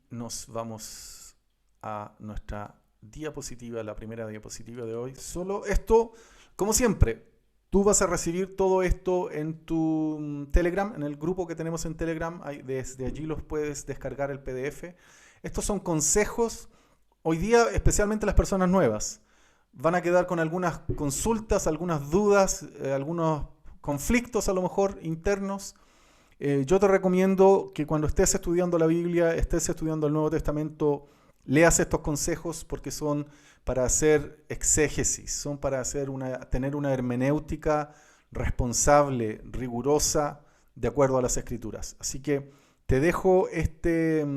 nos vamos a nuestra diapositiva, la primera diapositiva de hoy. Solo esto, como siempre, tú vas a recibir todo esto en tu Telegram, en el grupo que tenemos en Telegram. Desde allí los puedes descargar el PDF. Estos son consejos. Hoy día, especialmente las personas nuevas, van a quedar con algunas consultas, algunas dudas, algunos conflictos a lo mejor internos. Yo te recomiendo que cuando estés estudiando la Biblia, estés estudiando el Nuevo Testamento, leas estos consejos porque son para hacer exégesis, son para tener una hermenéutica responsable, rigurosa, de acuerdo a las Escrituras. Así que te dejo esta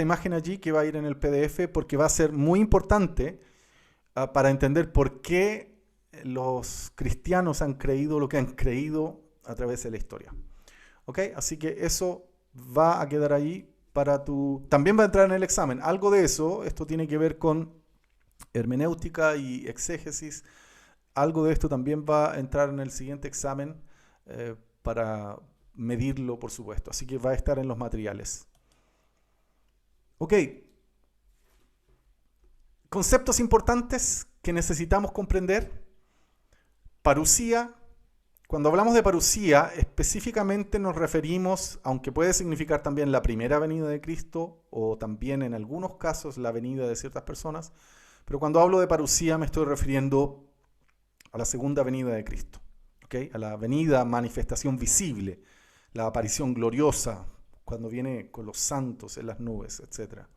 imagen allí que va a ir en el PDF porque va a ser muy importante para entender por qué los cristianos han creído lo que han creído a través de la historia. ¿Ok? Así que eso va a quedar ahí para tu... También va a entrar en el examen. Algo de eso, esto tiene que ver con hermenéutica y exégesis. Algo de esto también va a entrar en el siguiente examen para medirlo, por supuesto. Así que va a estar en los materiales. Ok. Conceptos importantes que necesitamos comprender. Parusía. Cuando hablamos de parusía, específicamente nos referimos, aunque puede significar también la primera venida de Cristo o también en algunos casos la venida de ciertas personas, pero cuando hablo de parusía me estoy refiriendo a la segunda venida de Cristo, ¿okay? A la venida, manifestación visible, la aparición gloriosa, cuando viene con los santos en las nubes, etc.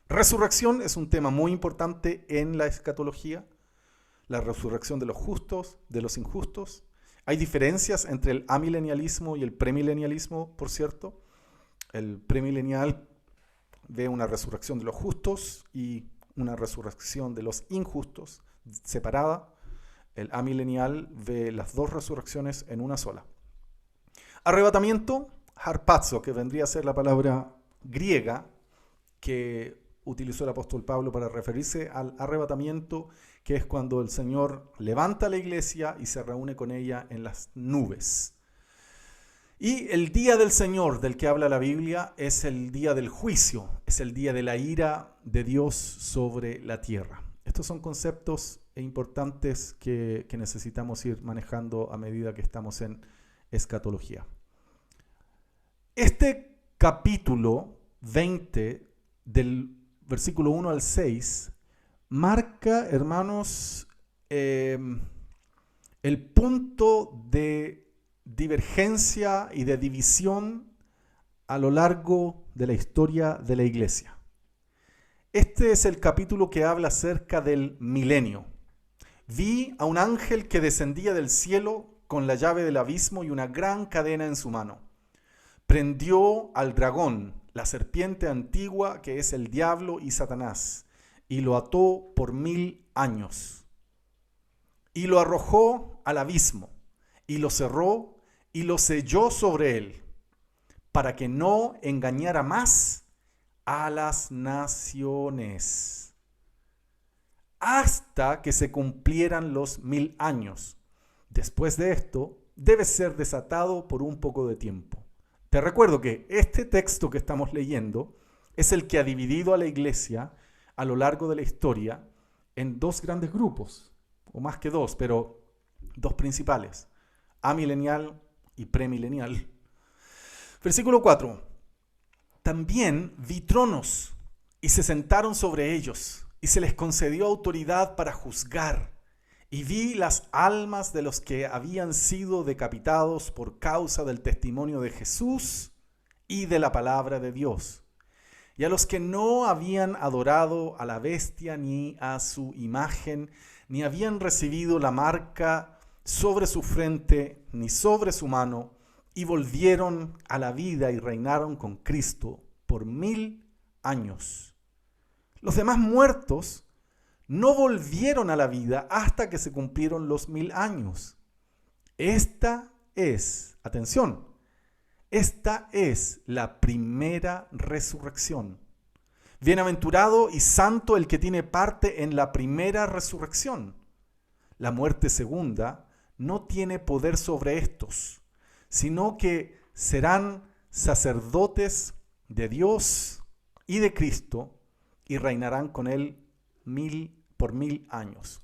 Resurrección es un tema muy importante en la escatología, la resurrección de los justos, de los injustos. Hay diferencias entre el amilenialismo y el premilenialismo, por cierto. El premilenial ve una resurrección de los justos y una resurrección de los injustos separada. El amilenial ve las dos resurrecciones en una sola. Arrebatamiento, harpazo, que vendría a ser la palabra griega que utilizó el apóstol Pablo para referirse al arrebatamiento, que es cuando el Señor levanta la iglesia y se reúne con ella en las nubes. Y el día del Señor del que habla la Biblia es el día del juicio, es el día de la ira de Dios sobre la tierra. Estos son conceptos importantes que necesitamos ir manejando a medida que estamos en escatología. Este capítulo 20 del versículo 1 al 6 marca, hermanos, el punto de divergencia y de división a lo largo de la historia de la iglesia. Este es el capítulo que habla acerca del milenio. Vi a un ángel que descendía del cielo con la llave del abismo y una gran cadena en su mano. Prendió al dragón, la serpiente antigua que es el diablo y Satanás, y lo ató por 1000 años. Y lo arrojó al abismo, y lo cerró, y lo selló sobre él, para que no engañara más a las naciones, hasta que se cumplieran los 1000 años. Después de esto, debe ser desatado por un poco de tiempo. Te recuerdo que este texto que estamos leyendo es el que ha dividido a la iglesia a lo largo de la historia en dos grandes grupos, o más que dos, pero dos principales, amilenial y premilenial. Versículo 4. También vi tronos y se sentaron sobre ellos y se les concedió autoridad para juzgar. Y vi las almas de los que habían sido decapitados por causa del testimonio de Jesús y de la palabra de Dios. Y a los que no habían adorado a la bestia ni a su imagen, ni habían recibido la marca sobre su frente ni sobre su mano, y volvieron a la vida y reinaron con Cristo por 1000 años. Los demás muertos no volvieron a la vida hasta que se cumplieron los 1000 años. Esta es, atención, esta es la primera resurrección. Bienaventurado y santo el que tiene parte en la primera resurrección. La muerte segunda no tiene poder sobre estos, sino que serán sacerdotes de Dios y de Cristo, y reinarán con él por 1000 años.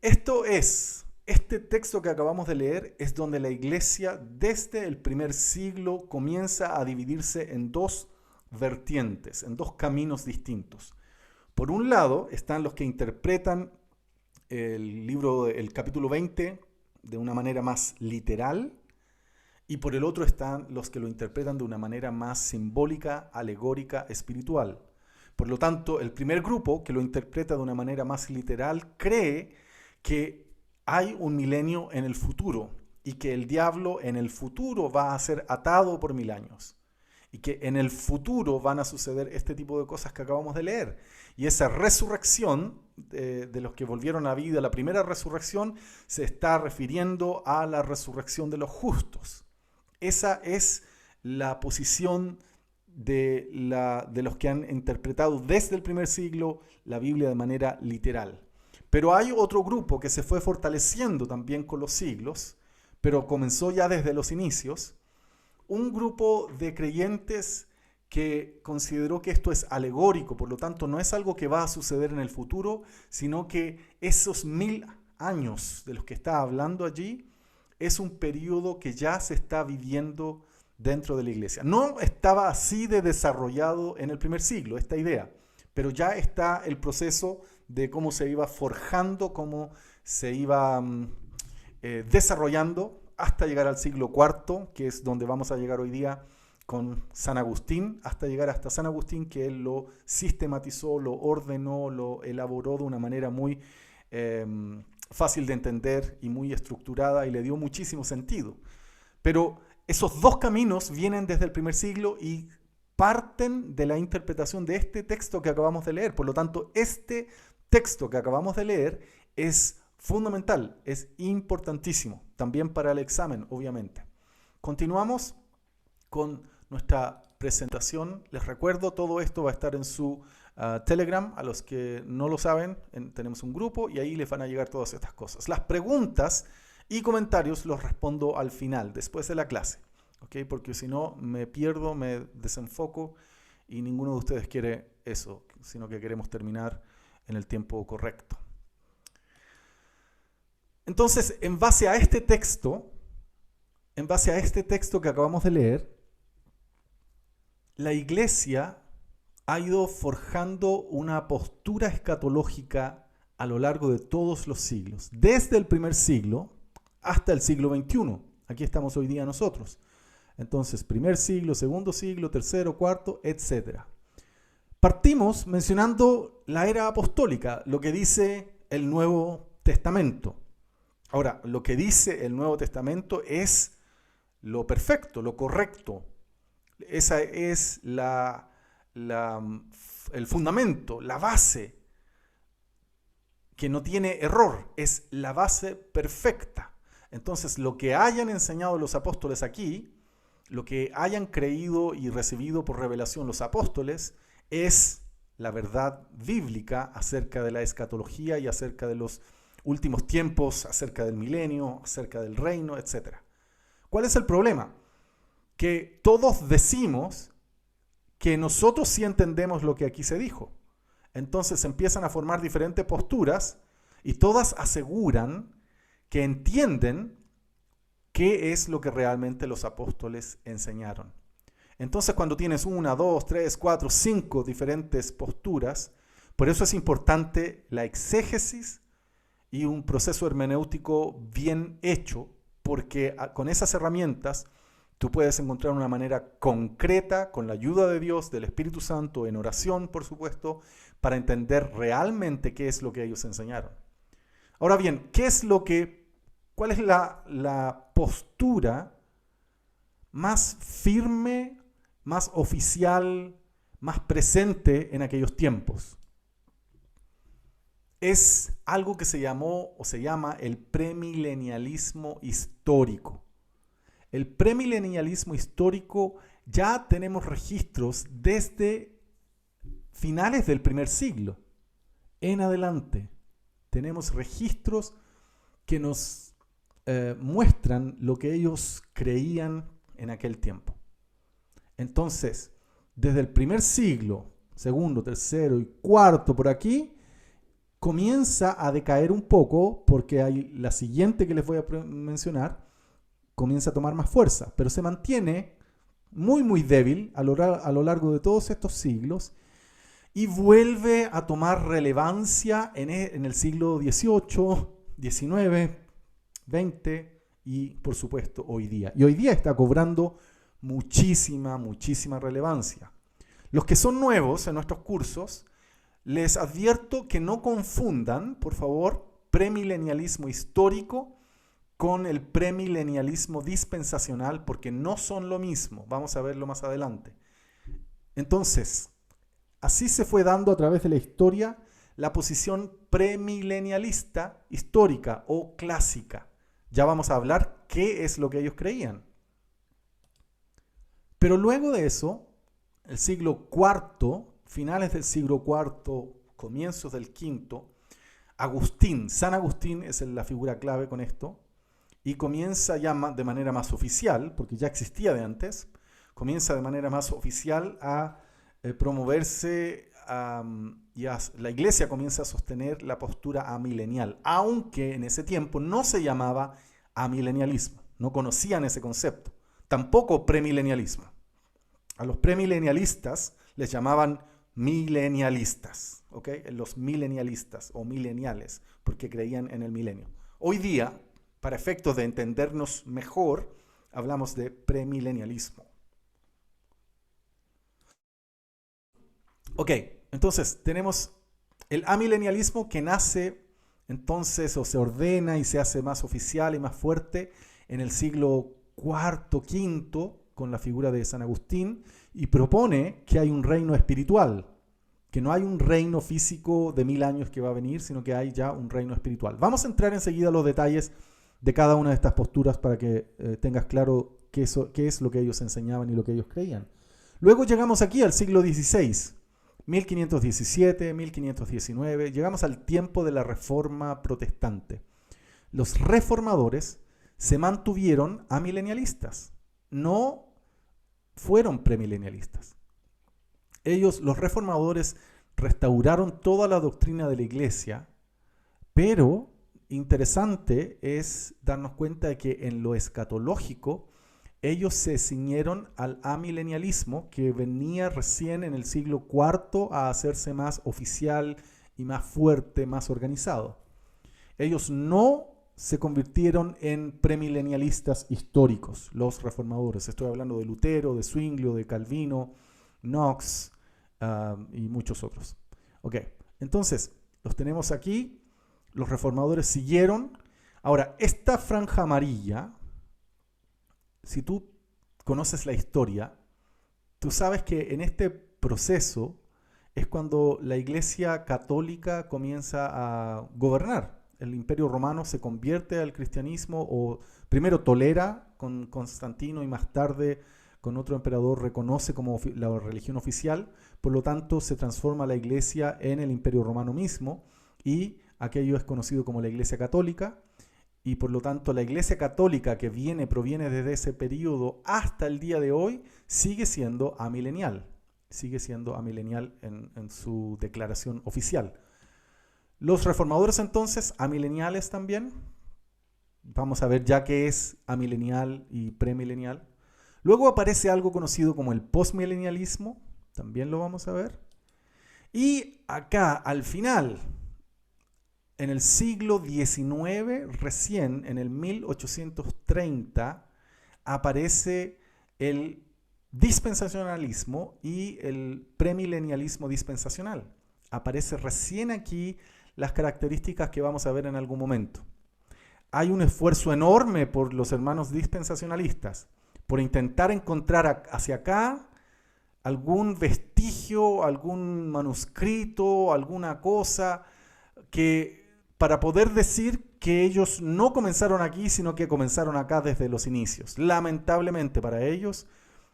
Este texto que acabamos de leer es donde la iglesia desde el primer siglo comienza a dividirse en dos vertientes, en dos caminos distintos. Por un lado están los que interpretan el capítulo 20 de una manera más literal, y por el otro están los que lo interpretan de una manera más simbólica, alegórica, espiritual. Por lo tanto, el primer grupo, que lo interpreta de una manera más literal, cree que hay un milenio en el futuro y que el diablo en el futuro va a ser atado por 1000 años. Y que en el futuro van a suceder este tipo de cosas que acabamos de leer. Y esa resurrección de los que volvieron a vida, la primera resurrección, se está refiriendo a la resurrección de los justos. Esa es la posición de los que han interpretado desde el primer siglo la Biblia de manera literal. Pero hay otro grupo que se fue fortaleciendo también con los siglos, pero comenzó ya desde los inicios. Un grupo de creyentes que consideró que esto es alegórico, por lo tanto no es algo que va a suceder en el futuro, sino que esos 1000 años de los que está hablando allí es un periodo que ya se está viviendo dentro de la iglesia. No estaba así de desarrollado en el primer siglo esta idea, pero ya está el proceso de cómo se iba forjando, cómo se iba desarrollando hasta llegar al siglo IV, que es donde vamos a llegar hoy día con San Agustín, hasta llegar hasta San Agustín, que él lo sistematizó, lo ordenó, lo elaboró de una manera muy fácil de entender y muy estructurada, y le dio muchísimo sentido. Pero esos dos caminos vienen desde el primer siglo y parten de la interpretación de este texto que acabamos de leer. Por lo tanto, este texto que acabamos de leer es fundamental, es importantísimo, también para el examen, obviamente. Continuamos con nuestra presentación. Les recuerdo, todo esto va a estar en su Telegram. A los que no lo saben, tenemos un grupo y ahí les van a llegar todas estas cosas. Las preguntas y comentarios los respondo al final, después de la clase, ¿okay? Porque si no me pierdo, me desenfoco y ninguno de ustedes quiere eso, sino que queremos terminar en el tiempo correcto. Entonces, en base a este texto que acabamos de leer, la iglesia ha ido forjando una postura escatológica a lo largo de todos los siglos, desde el primer siglo hasta el siglo XXI. Aquí estamos hoy día nosotros. Entonces, primer siglo, segundo siglo, tercero, cuarto, etc. Partimos mencionando la era apostólica, lo que dice el Nuevo Testamento. Ahora, lo que dice el Nuevo Testamento es lo perfecto, lo correcto. Esa es el fundamento, la base, que no tiene error, es la base perfecta. Entonces, lo que hayan enseñado los apóstoles aquí, lo que hayan creído y recibido por revelación los apóstoles, es la verdad bíblica acerca de la escatología y acerca de los últimos tiempos, acerca del milenio, acerca del reino, etc. ¿Cuál es el problema? Que todos decimos que nosotros sí entendemos lo que aquí se dijo. Entonces empiezan a formar diferentes posturas y todas aseguran que entienden qué es lo que realmente los apóstoles enseñaron. Entonces, cuando tienes 1, 2, 3, 4, 5 diferentes posturas, por eso es importante la exégesis y un proceso hermenéutico bien hecho, porque con esas herramientas tú puedes encontrar una manera concreta, con la ayuda de Dios, del Espíritu Santo, en oración, por supuesto, para entender realmente qué es lo que ellos enseñaron. Ahora bien, ¿cuál es la postura más firme, más oficial, más presente en aquellos tiempos? Es algo que se llamó o se llama el premilenialismo histórico. El premilenialismo histórico ya tenemos registros desde finales del primer siglo en adelante. Tenemos registros que nos muestran lo que ellos creían en aquel tiempo. Entonces, desde el primer siglo, segundo, tercero y cuarto por aquí, comienza a decaer un poco porque hay la siguiente que les voy a mencionar, comienza a tomar más fuerza, pero se mantiene muy muy débil a lo largo de todos estos siglos y vuelve a tomar relevancia en el siglo XVIII, XIX, XX y por supuesto hoy día. Y hoy día está cobrando muchísima relevancia. Los que son nuevos en nuestros cursos, les advierto que no confundan, por favor, premilenialismo histórico con el premilenialismo dispensacional, porque no son lo mismo. Vamos a verlo más adelante. Entonces, así se fue dando a través de la historia la posición premilenialista histórica o clásica. Ya vamos a hablar qué es lo que ellos creían. Pero luego de eso, el siglo IV, finales del siglo IV, comienzos del V, Agustín, San Agustín es la figura clave con esto, y comienza ya de manera más oficial, porque ya existía de antes, comienza de manera más oficial a promoverse, y la iglesia comienza a sostener la postura amilenial, aunque en ese tiempo no se llamaba amilenialismo, no conocían ese concepto, tampoco premilenialismo. A los premilenialistas les llamaban milenialistas, ¿ok? Los milenialistas o mileniales, porque creían en el milenio. Hoy día, para efectos de entendernos mejor, hablamos de premilenialismo. Ok, entonces tenemos el amilenialismo que nace entonces o se ordena y se hace más oficial y más fuerte en el siglo IV, V, con la figura de San Agustín, y propone que hay un reino espiritual, que no hay un reino físico de 1000 años que va a venir, sino que hay ya un reino espiritual. Vamos a entrar enseguida a los detalles de cada una de estas posturas para que tengas claro qué es lo que ellos enseñaban y lo que ellos creían. Luego llegamos aquí al siglo XVI, 1517, 1519, llegamos al tiempo de la Reforma Protestante. Los reformadores se mantuvieron amilenialistas, no fueron premilenialistas. Ellos, los reformadores, restauraron toda la doctrina de la iglesia, pero interesante es darnos cuenta de que en lo escatológico ellos se ciñeron al amilenialismo que venía recién en el siglo IV a hacerse más oficial y más fuerte, más organizado. Ellos no se convirtieron en premilenialistas históricos, los reformadores. Estoy hablando de Lutero, de Zwinglio, de Calvino, Knox y muchos otros. Ok, entonces los tenemos aquí. Los reformadores siguieron. Ahora, esta franja amarilla, si tú conoces la historia, tú sabes que en este proceso es cuando la Iglesia Católica comienza a gobernar. El Imperio Romano se convierte al cristianismo, o primero tolera con Constantino y más tarde con otro emperador reconoce como la religión oficial. Por lo tanto, se transforma la Iglesia en el Imperio Romano mismo y aquello es conocido como la Iglesia Católica. Y por lo tanto la Iglesia Católica que proviene desde ese periodo hasta el día de hoy, sigue siendo amilenial. Sigue siendo amilenial en su declaración oficial. Los reformadores entonces, amileniales también. Vamos a ver ya qué es amilenial y premilenial. Luego aparece algo conocido como el postmilenialismo, también lo vamos a ver. Y acá al final, en el siglo XIX, recién en el 1830, aparece el dispensacionalismo y el premilenialismo dispensacional. Aparece recién aquí las características que vamos a ver en algún momento. Hay un esfuerzo enorme por los hermanos dispensacionalistas, por intentar encontrar hacia acá algún vestigio, algún manuscrito, alguna cosa que para poder decir que ellos no comenzaron aquí, sino que comenzaron acá desde los inicios. Lamentablemente para ellos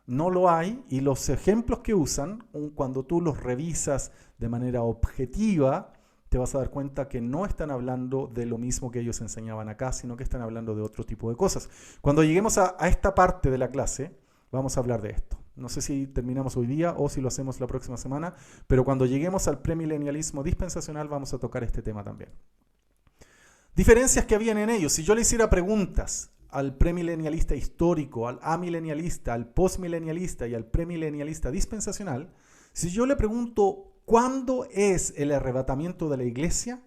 no lo hay, y los ejemplos que usan, cuando tú los revisas de manera objetiva, te vas a dar cuenta que no están hablando de lo mismo que ellos enseñaban acá, sino que están hablando de otro tipo de cosas. Cuando lleguemos a esta parte de la clase, vamos a hablar de esto. No sé si terminamos hoy día o si lo hacemos la próxima semana, pero cuando lleguemos al premilenialismo dispensacional vamos a tocar este tema también. Diferencias que habían en ellos. Si yo le hiciera preguntas al premilenialista histórico, al amilenialista, al postmilenialista y al premilenialista dispensacional, si yo le pregunto ¿cuándo es el arrebatamiento de la iglesia?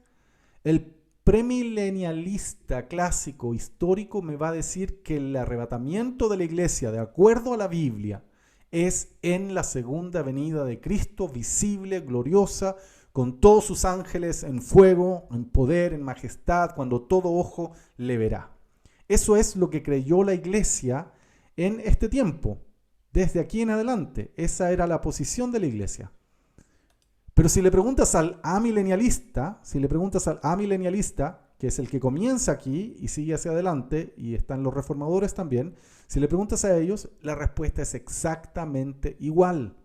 El premilenialista clásico histórico me va a decir que el arrebatamiento de la iglesia, de acuerdo a la Biblia, es en la segunda venida de Cristo, visible, gloriosa, con todos sus ángeles en fuego, en poder, en majestad, cuando todo ojo le verá. Eso es lo que creyó la iglesia en este tiempo, desde aquí en adelante. Esa era la posición de la iglesia. Pero si le preguntas al amilenialista, que es el que comienza aquí y sigue hacia adelante, y están los reformadores también, si le preguntas a ellos, la respuesta es exactamente igual.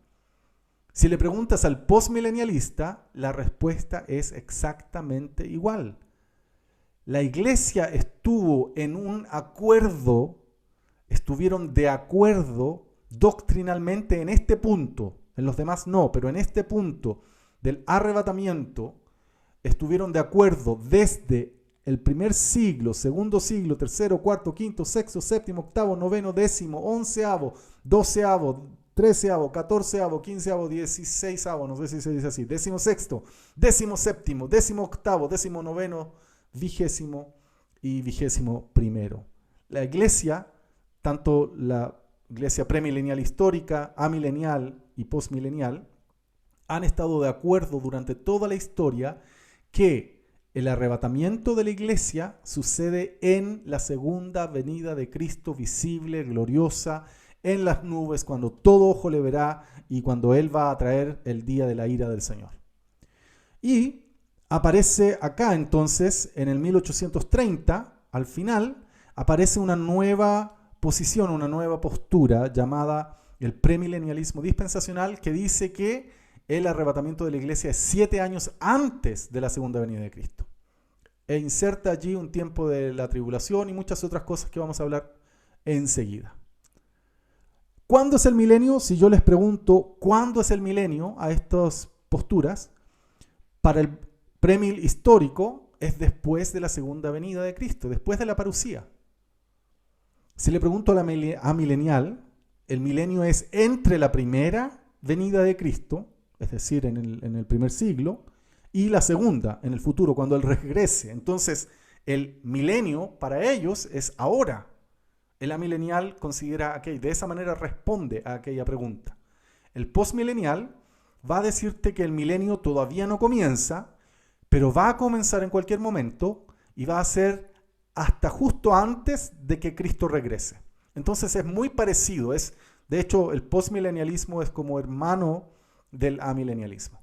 Si le preguntas al postmilenialista, la respuesta es exactamente igual. La iglesia estuvo en un acuerdo, estuvieron de acuerdo doctrinalmente en este punto, en los demás no, pero en este punto del arrebatamiento, estuvieron de acuerdo desde el primer siglo, segundo siglo, tercero, cuarto, quinto, sexto, séptimo, octavo, noveno, décimo, onceavo, doceavo, treceavo, catorceavo, quinceavo, dieciseisavo, no sé si se dice así, décimo sexto, décimo séptimo, décimo octavo, décimo noveno, vigésimo y vigésimo primero. La iglesia, tanto la iglesia premilenial histórica, amilenial y postmilenial, han estado de acuerdo durante toda la historia que el arrebatamiento de la iglesia sucede en la segunda venida de Cristo visible, gloriosa, en las nubes, cuando todo ojo le verá y cuando Él va a traer el día de la ira del Señor. Y aparece acá entonces, en el 1830, al final, aparece una nueva posición, una nueva postura llamada el premilenialismo dispensacional, que dice que el arrebatamiento de la iglesia es 7 años antes de la segunda venida de Cristo. E inserta allí un tiempo de la tribulación y muchas otras cosas que vamos a hablar enseguida. ¿Cuándo es el milenio? Si yo les pregunto ¿cuándo es el milenio a estas posturas? Para el premil histórico es después de la segunda venida de Cristo, después de la parusía. Si le pregunto a la amilenial, el milenio es entre la primera venida de Cristo, es decir, en el primer siglo, y la segunda, en el futuro, cuando Él regrese. Entonces, el milenio para ellos es ahora. El amilenial considera aquello, de esa manera responde a aquella pregunta. El postmilenial va a decirte que el milenio todavía no comienza, pero va a comenzar en cualquier momento y va a ser hasta justo antes de que Cristo regrese. Entonces es muy parecido, de hecho el postmilenialismo es como hermano del amilenialismo.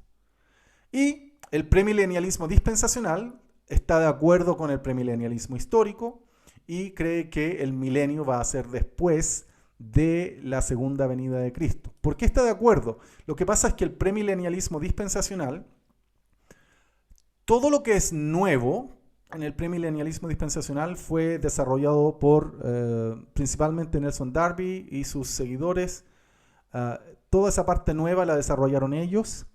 Y el premilenialismo dispensacional está de acuerdo con el premilenialismo histórico y cree que el milenio va a ser después de la segunda venida de Cristo. ¿Por qué está de acuerdo? Lo que pasa es que el premilenialismo dispensacional, todo lo que es nuevo en el premilenialismo dispensacional fue desarrollado por principalmente Nelson Darby y sus seguidores. Toda esa parte nueva la desarrollaron ellos,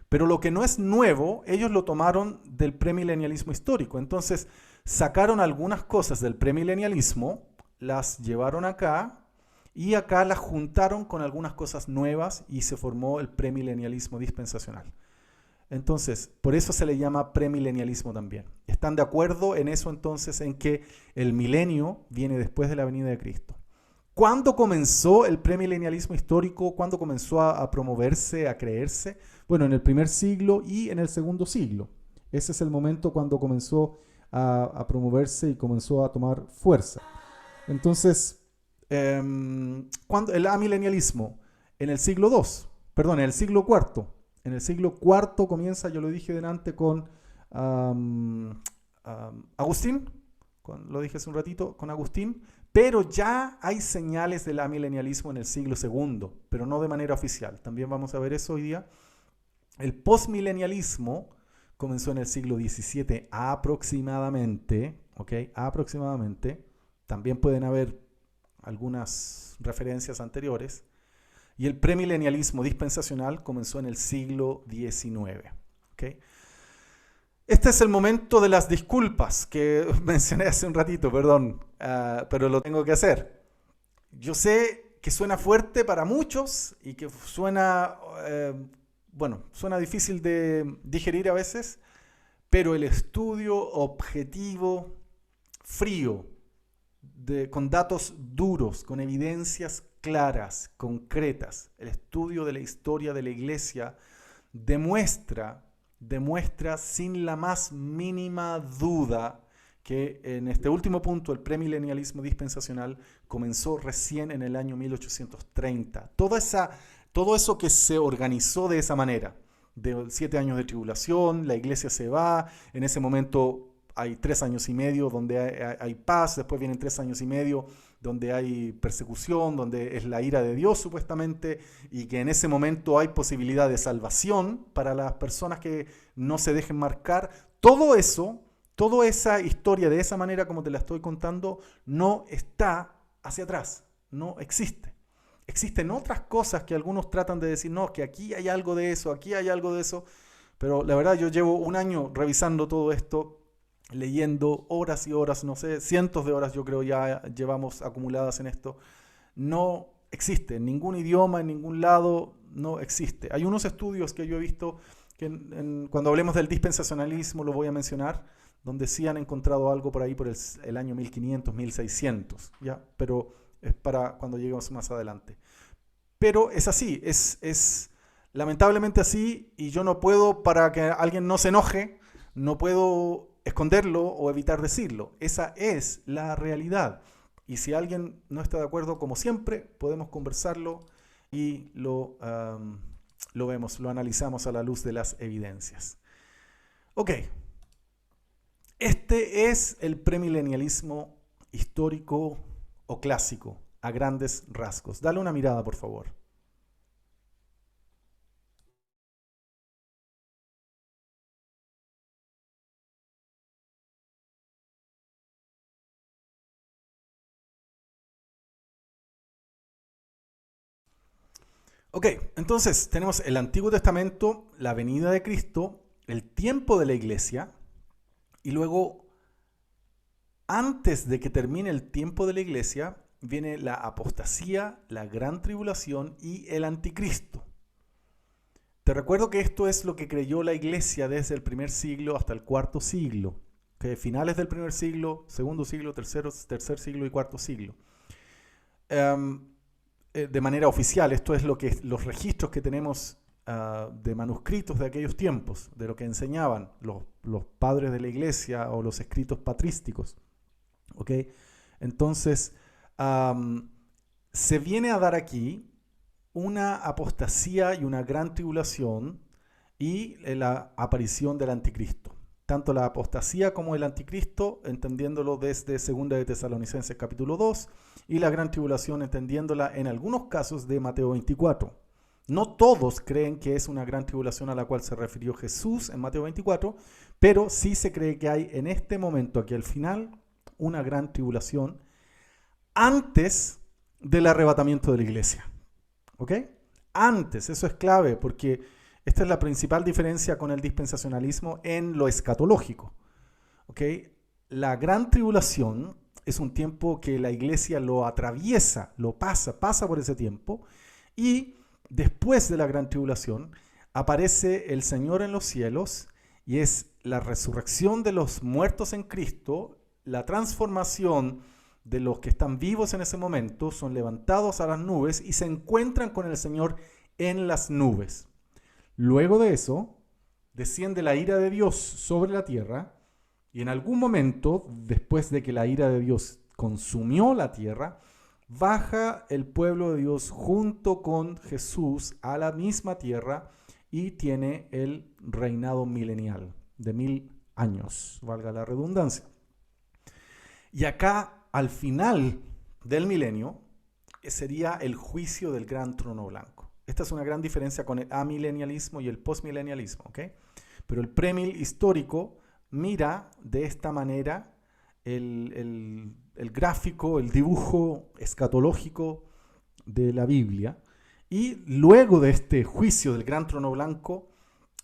pero lo que no es nuevo, ellos lo tomaron del premilenialismo histórico. Entonces sacaron algunas cosas del premilenialismo, las llevaron acá y acá las juntaron con algunas cosas nuevas y se formó el premilenialismo dispensacional. Entonces, por eso se le llama premilenialismo también. Están de acuerdo en eso entonces, en que el milenio viene después de la venida de Cristo. ¿Cuándo comenzó el premilenialismo histórico? ¿Cuándo comenzó a promoverse, a creerse? Bueno, en el primer siglo y en el segundo siglo. Ese es el momento cuando comenzó a promoverse y comenzó a tomar fuerza. Entonces, cuando el amilenialismo en el siglo en el siglo IV. En el siglo IV comienza, yo lo dije delante, con Agustín, lo dije hace un ratito, con Agustín, pero ya hay señales del amilenialismo en el siglo II, pero no de manera oficial. También vamos a ver eso hoy día. El postmilenialismo comenzó en el siglo XVII aproximadamente, ¿ok? Aproximadamente. También pueden haber algunas referencias anteriores. y el premilenialismo dispensacional comenzó en el siglo XIX. ¿Okay? Este es el momento de las disculpas que mencioné hace un ratito, perdón, pero lo tengo que hacer. Yo sé que suena fuerte para muchos y que suena difícil de digerir a veces, pero el estudio objetivo, frío, con datos duros, con evidencias claras, concretas, el estudio de la historia de la Iglesia demuestra sin la más mínima duda que en este último punto el premilenialismo dispensacional comenzó recién en el año 1830. Todo eso que se organizó de esa manera, de 7 años de tribulación, la iglesia se va, en ese momento hay 3 años y medio donde hay paz, después vienen 3 años y medio donde hay persecución, donde es la ira de Dios supuestamente, y que en ese momento hay posibilidad de salvación para las personas que no se dejen marcar. Todo eso, toda esa historia de esa manera como te la estoy contando, no está hacia atrás, no existe. Existen otras cosas que algunos tratan de decir, no, que aquí hay algo de eso, aquí hay algo de eso, pero la verdad yo llevo un año revisando todo esto, leyendo horas y horas, no sé, cientos de horas yo creo ya llevamos acumuladas en esto. No existe, en ningún idioma, en ningún lado, no existe. Hay unos estudios que yo he visto, que cuando hablemos del dispensacionalismo lo voy a mencionar, donde sí han encontrado algo por ahí por el año 1500, 1600, ¿ya? Pero es para cuando lleguemos más adelante. Pero es así, es lamentablemente así, y yo no puedo, para que alguien no se enoje, no puedo esconderlo o evitar decirlo. Esa es la realidad. Y si alguien no está de acuerdo, como siempre, podemos conversarlo y lo vemos, lo analizamos a la luz de las evidencias. Ok. Este es el premilenialismo histórico o clásico, a grandes rasgos. Dale una mirada, por favor. Ok, entonces tenemos el Antiguo Testamento, la venida de Cristo, el tiempo de la iglesia, y luego, antes de que termine el tiempo de la iglesia, viene la apostasía, la gran tribulación y el anticristo. Te recuerdo que esto es lo que creyó la iglesia desde el primer siglo hasta el cuarto siglo, que finales del primer siglo, segundo siglo, tercer siglo y cuarto siglo. De manera oficial, esto es los registros que tenemos de manuscritos de aquellos tiempos, de lo que enseñaban los padres de la iglesia o los escritos patrísticos. ¿Okay? Entonces, se viene a dar aquí una apostasía y una gran tribulación y la aparición del anticristo. Tanto la apostasía como el anticristo, entendiéndolo desde 2 de Tesalonicenses capítulo 2, y la gran tribulación entendiéndola en algunos casos de Mateo 24. No todos creen que es una gran tribulación a la cual se refirió Jesús en Mateo 24, pero sí se cree que hay en este momento, aquí al final, una gran tribulación antes del arrebatamiento de la iglesia. ¿Ok? Antes, eso es clave, porque esta es la principal diferencia con el dispensacionalismo en lo escatológico. ¿Ok? La gran tribulación es un tiempo que la iglesia lo atraviesa, lo pasa por ese tiempo, y después de la gran tribulación aparece el Señor en los cielos, y es la resurrección de los muertos en Cristo, la transformación de los que están vivos en ese momento, son levantados a las nubes y se encuentran con el Señor en las nubes. Luego de eso, desciende la ira de Dios sobre la tierra, y en algún momento, después de que la ira de Dios consumió la tierra, baja el pueblo de Dios junto con Jesús a la misma tierra y tiene el reinado milenial de 1000 años, valga la redundancia. Y acá, al final del milenio, sería el juicio del gran trono blanco. Esta es una gran diferencia con el amilenialismo y el postmilenialismo, ¿ok? Pero el premil histórico mira de esta manera el gráfico, el dibujo escatológico de la Biblia, Y luego de este juicio del gran trono blanco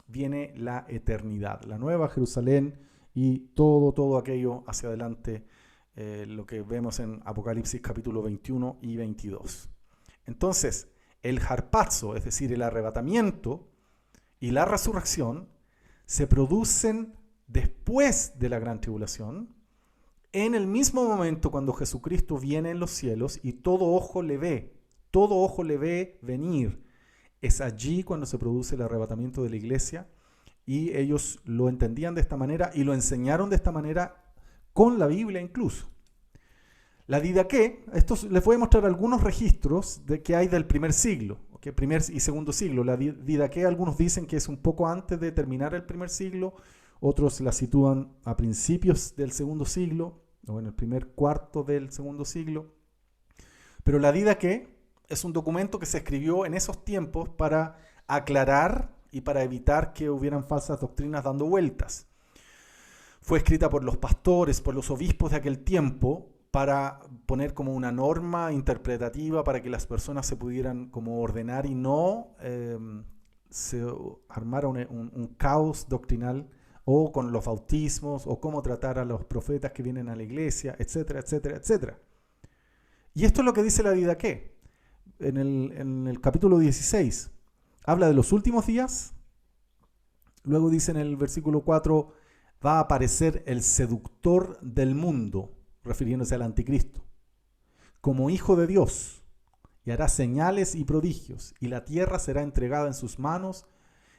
viene la eternidad, la nueva Jerusalén y todo aquello hacia adelante, lo que vemos en Apocalipsis capítulo 21 y 22. Entonces, el harpazo, es decir, el arrebatamiento y la resurrección, se producen después de la gran tribulación, en el mismo momento cuando Jesucristo viene en los cielos y todo ojo le ve venir. Es allí cuando se produce el arrebatamiento de la iglesia, y ellos lo entendían de esta manera y lo enseñaron de esta manera con la Biblia incluso. La Didaqué, esto les voy a mostrar algunos registros de que hay del primer siglo, ¿okay? Primer y segundo siglo. La Didaqué, algunos dicen que es un poco antes de terminar el primer siglo, otros la sitúan a principios del segundo siglo, o en el primer cuarto del segundo siglo. Pero la Didaqué es un documento que se escribió en esos tiempos para aclarar y para evitar que hubieran falsas doctrinas dando vueltas. Fue escrita por los pastores, por los obispos de aquel tiempo, para poner como una norma interpretativa para que las personas se pudieran como ordenar y no se armara un caos doctrinal, o con los bautismos, o cómo tratar a los profetas que vienen a la iglesia, etcétera, etcétera, etcétera. Y esto es lo que dice la Didaqué en el capítulo 16. Habla de los últimos días. Luego dice en el versículo 4, va a aparecer el seductor del mundo, refiriéndose al anticristo, como hijo de Dios, y hará señales y prodigios, y la tierra será entregada en sus manos,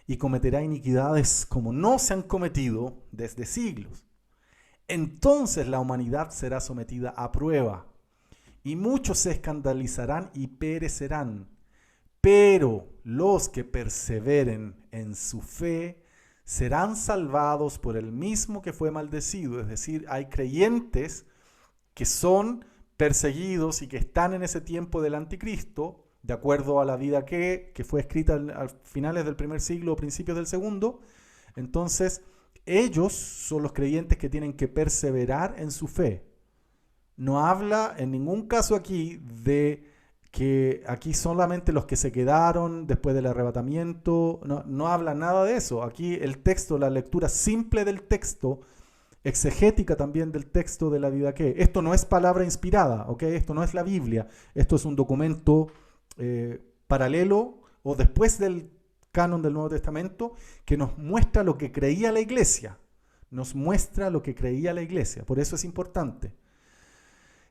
y cometerá iniquidades como no se han cometido desde siglos. Entonces la humanidad será sometida a prueba, y muchos se escandalizarán y perecerán. Pero los que perseveren en su fe serán salvados por el mismo que fue maldecido. Es decir, hay creyentes que son perseguidos y que están en ese tiempo del anticristo, de acuerdo a la Didaqué, que fue escrita a finales del primer siglo o principios del segundo. Entonces, ellos son los creyentes que tienen que perseverar en su fe. No habla en ningún caso aquí de que aquí solamente los que se quedaron después del arrebatamiento, no habla nada de eso. Aquí el texto, la lectura simple del texto, exegética también del texto de la Didaqué. Esto no es palabra inspirada, ¿ok? Esto no es la Biblia. Esto es un documento paralelo o después del canon del Nuevo Testamento, que nos muestra lo que creía la iglesia. Nos muestra lo que creía la iglesia. Por eso es importante.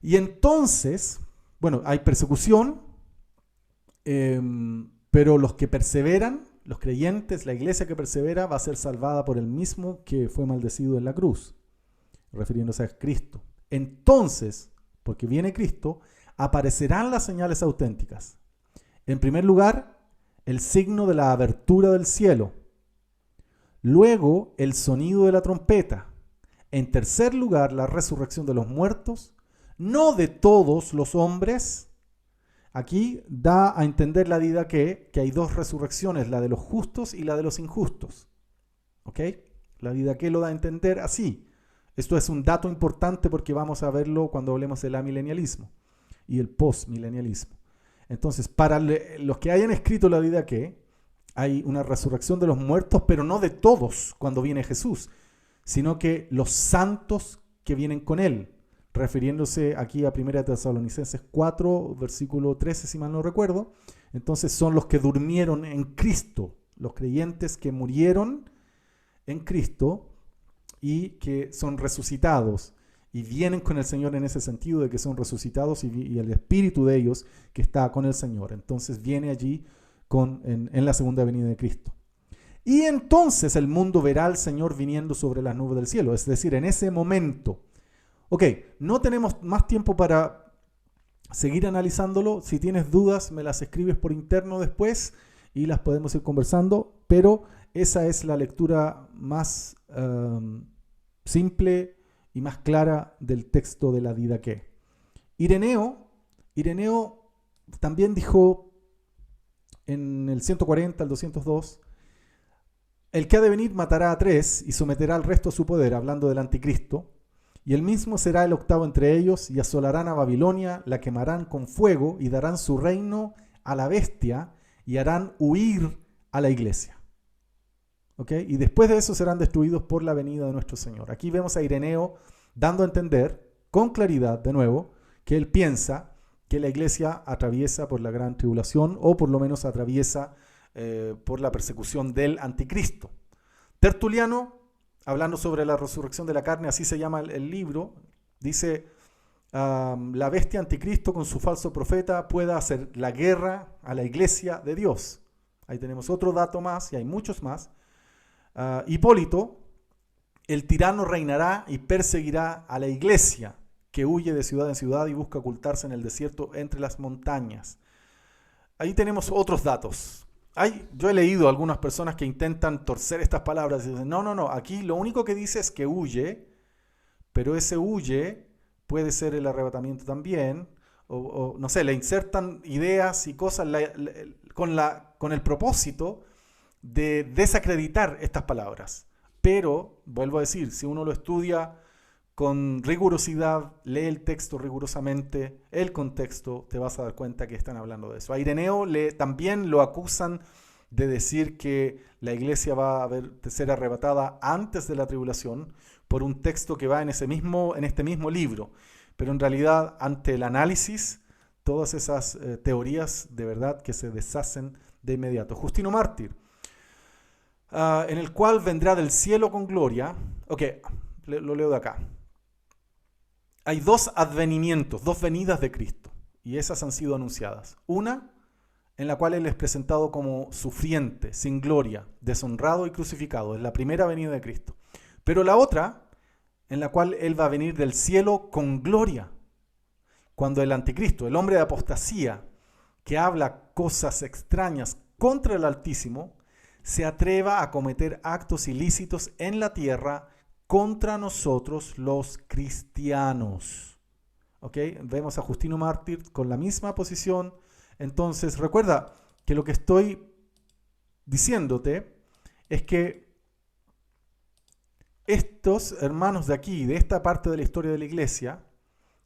Y entonces, bueno, hay persecución, pero los que perseveran, los creyentes, la iglesia que persevera, va a ser salvada por el mismo que fue maldecido en la cruz, refiriéndose a Cristo. Entonces, porque viene Cristo, aparecerán las señales auténticas. En primer lugar, el signo de la abertura del cielo. Luego, el sonido de la trompeta. En tercer lugar, la resurrección de los muertos, no de todos los hombres. Aquí da a entender la Didaqué que hay dos resurrecciones, la de los justos y la de los injustos. ¿Ok? La Didaqué lo da a entender así. Esto es un dato importante porque vamos a verlo cuando hablemos del amilenialismo y el postmilenialismo. Entonces, para los que hayan escrito la Didaqué, hay una resurrección de los muertos, pero no de todos cuando viene Jesús, sino que los santos que vienen con él, refiriéndose aquí a 1 Tesalonicenses 4, versículo 13, si mal no recuerdo. Entonces son los que durmieron en Cristo, los creyentes que murieron en Cristo y que son resucitados y vienen con el Señor en ese sentido de que son resucitados y el espíritu de ellos que está con el Señor. Entonces viene allí en la segunda venida de Cristo. Y entonces el mundo verá al Señor viniendo sobre las nubes del cielo, es decir, en ese momento. Ok, no tenemos más tiempo para seguir analizándolo. Si tienes dudas, me las escribes por interno después y las podemos ir conversando, pero esa es la lectura más simple y más clara del texto de la Didaqué. Ireneo también dijo en el 140 al 202, el que ha de venir matará a 3 y someterá al resto a su poder, hablando del anticristo. Y él mismo será el octavo entre ellos, y asolarán a Babilonia, la quemarán con fuego, y darán su reino a la bestia, y harán huir a la iglesia. ¿Ok? Y después de eso serán destruidos por la venida de nuestro Señor. Aquí vemos a Ireneo dando a entender con claridad, de nuevo, que él piensa que la iglesia atraviesa por la gran tribulación, o por lo menos atraviesa por la persecución del anticristo. Tertuliano, hablando sobre la resurrección de la carne, así se llama el libro, dice: la bestia anticristo con su falso profeta pueda hacer la guerra a la iglesia de Dios. Ahí tenemos otro dato más, y hay muchos más. Hipólito: el tirano reinará y perseguirá a la iglesia, que huye de ciudad en ciudad y busca ocultarse en el desierto entre las montañas. Ahí tenemos otros datos. Yo he leído a algunas personas que intentan torcer estas palabras y dicen: no, aquí lo único que dice es que huye, pero ese huye puede ser el arrebatamiento también, o no sé, le insertan ideas y cosas con el propósito de desacreditar estas palabras. Pero, vuelvo a decir, si uno lo estudia con rigurosidad, lee el texto rigurosamente, el contexto, te vas a dar cuenta que están hablando de eso. A Ireneo también lo acusan de decir que la iglesia va a ser arrebatada antes de la tribulación por un texto que va en este mismo libro. Pero en realidad, ante el análisis, todas esas teorías de verdad que se deshacen de inmediato. Justino Mártir, en el cual vendrá del cielo con gloria. Ok, lo leo de acá. Hay dos advenimientos, dos venidas de Cristo, y esas han sido anunciadas. Una, en la cual Él es presentado como sufriente, sin gloria, deshonrado y crucificado. Es la primera venida de Cristo. Pero la otra, en la cual Él va a venir del cielo con gloria. Cuando el anticristo, el hombre de apostasía, que habla cosas extrañas contra el Altísimo, se atreva a cometer actos ilícitos en la tierra contra nosotros los cristianos. ¿Ok? Vemos a Justino Mártir con la misma posición. Entonces, recuerda que lo que estoy diciéndote es que estos hermanos de aquí, de esta parte de la historia de la iglesia,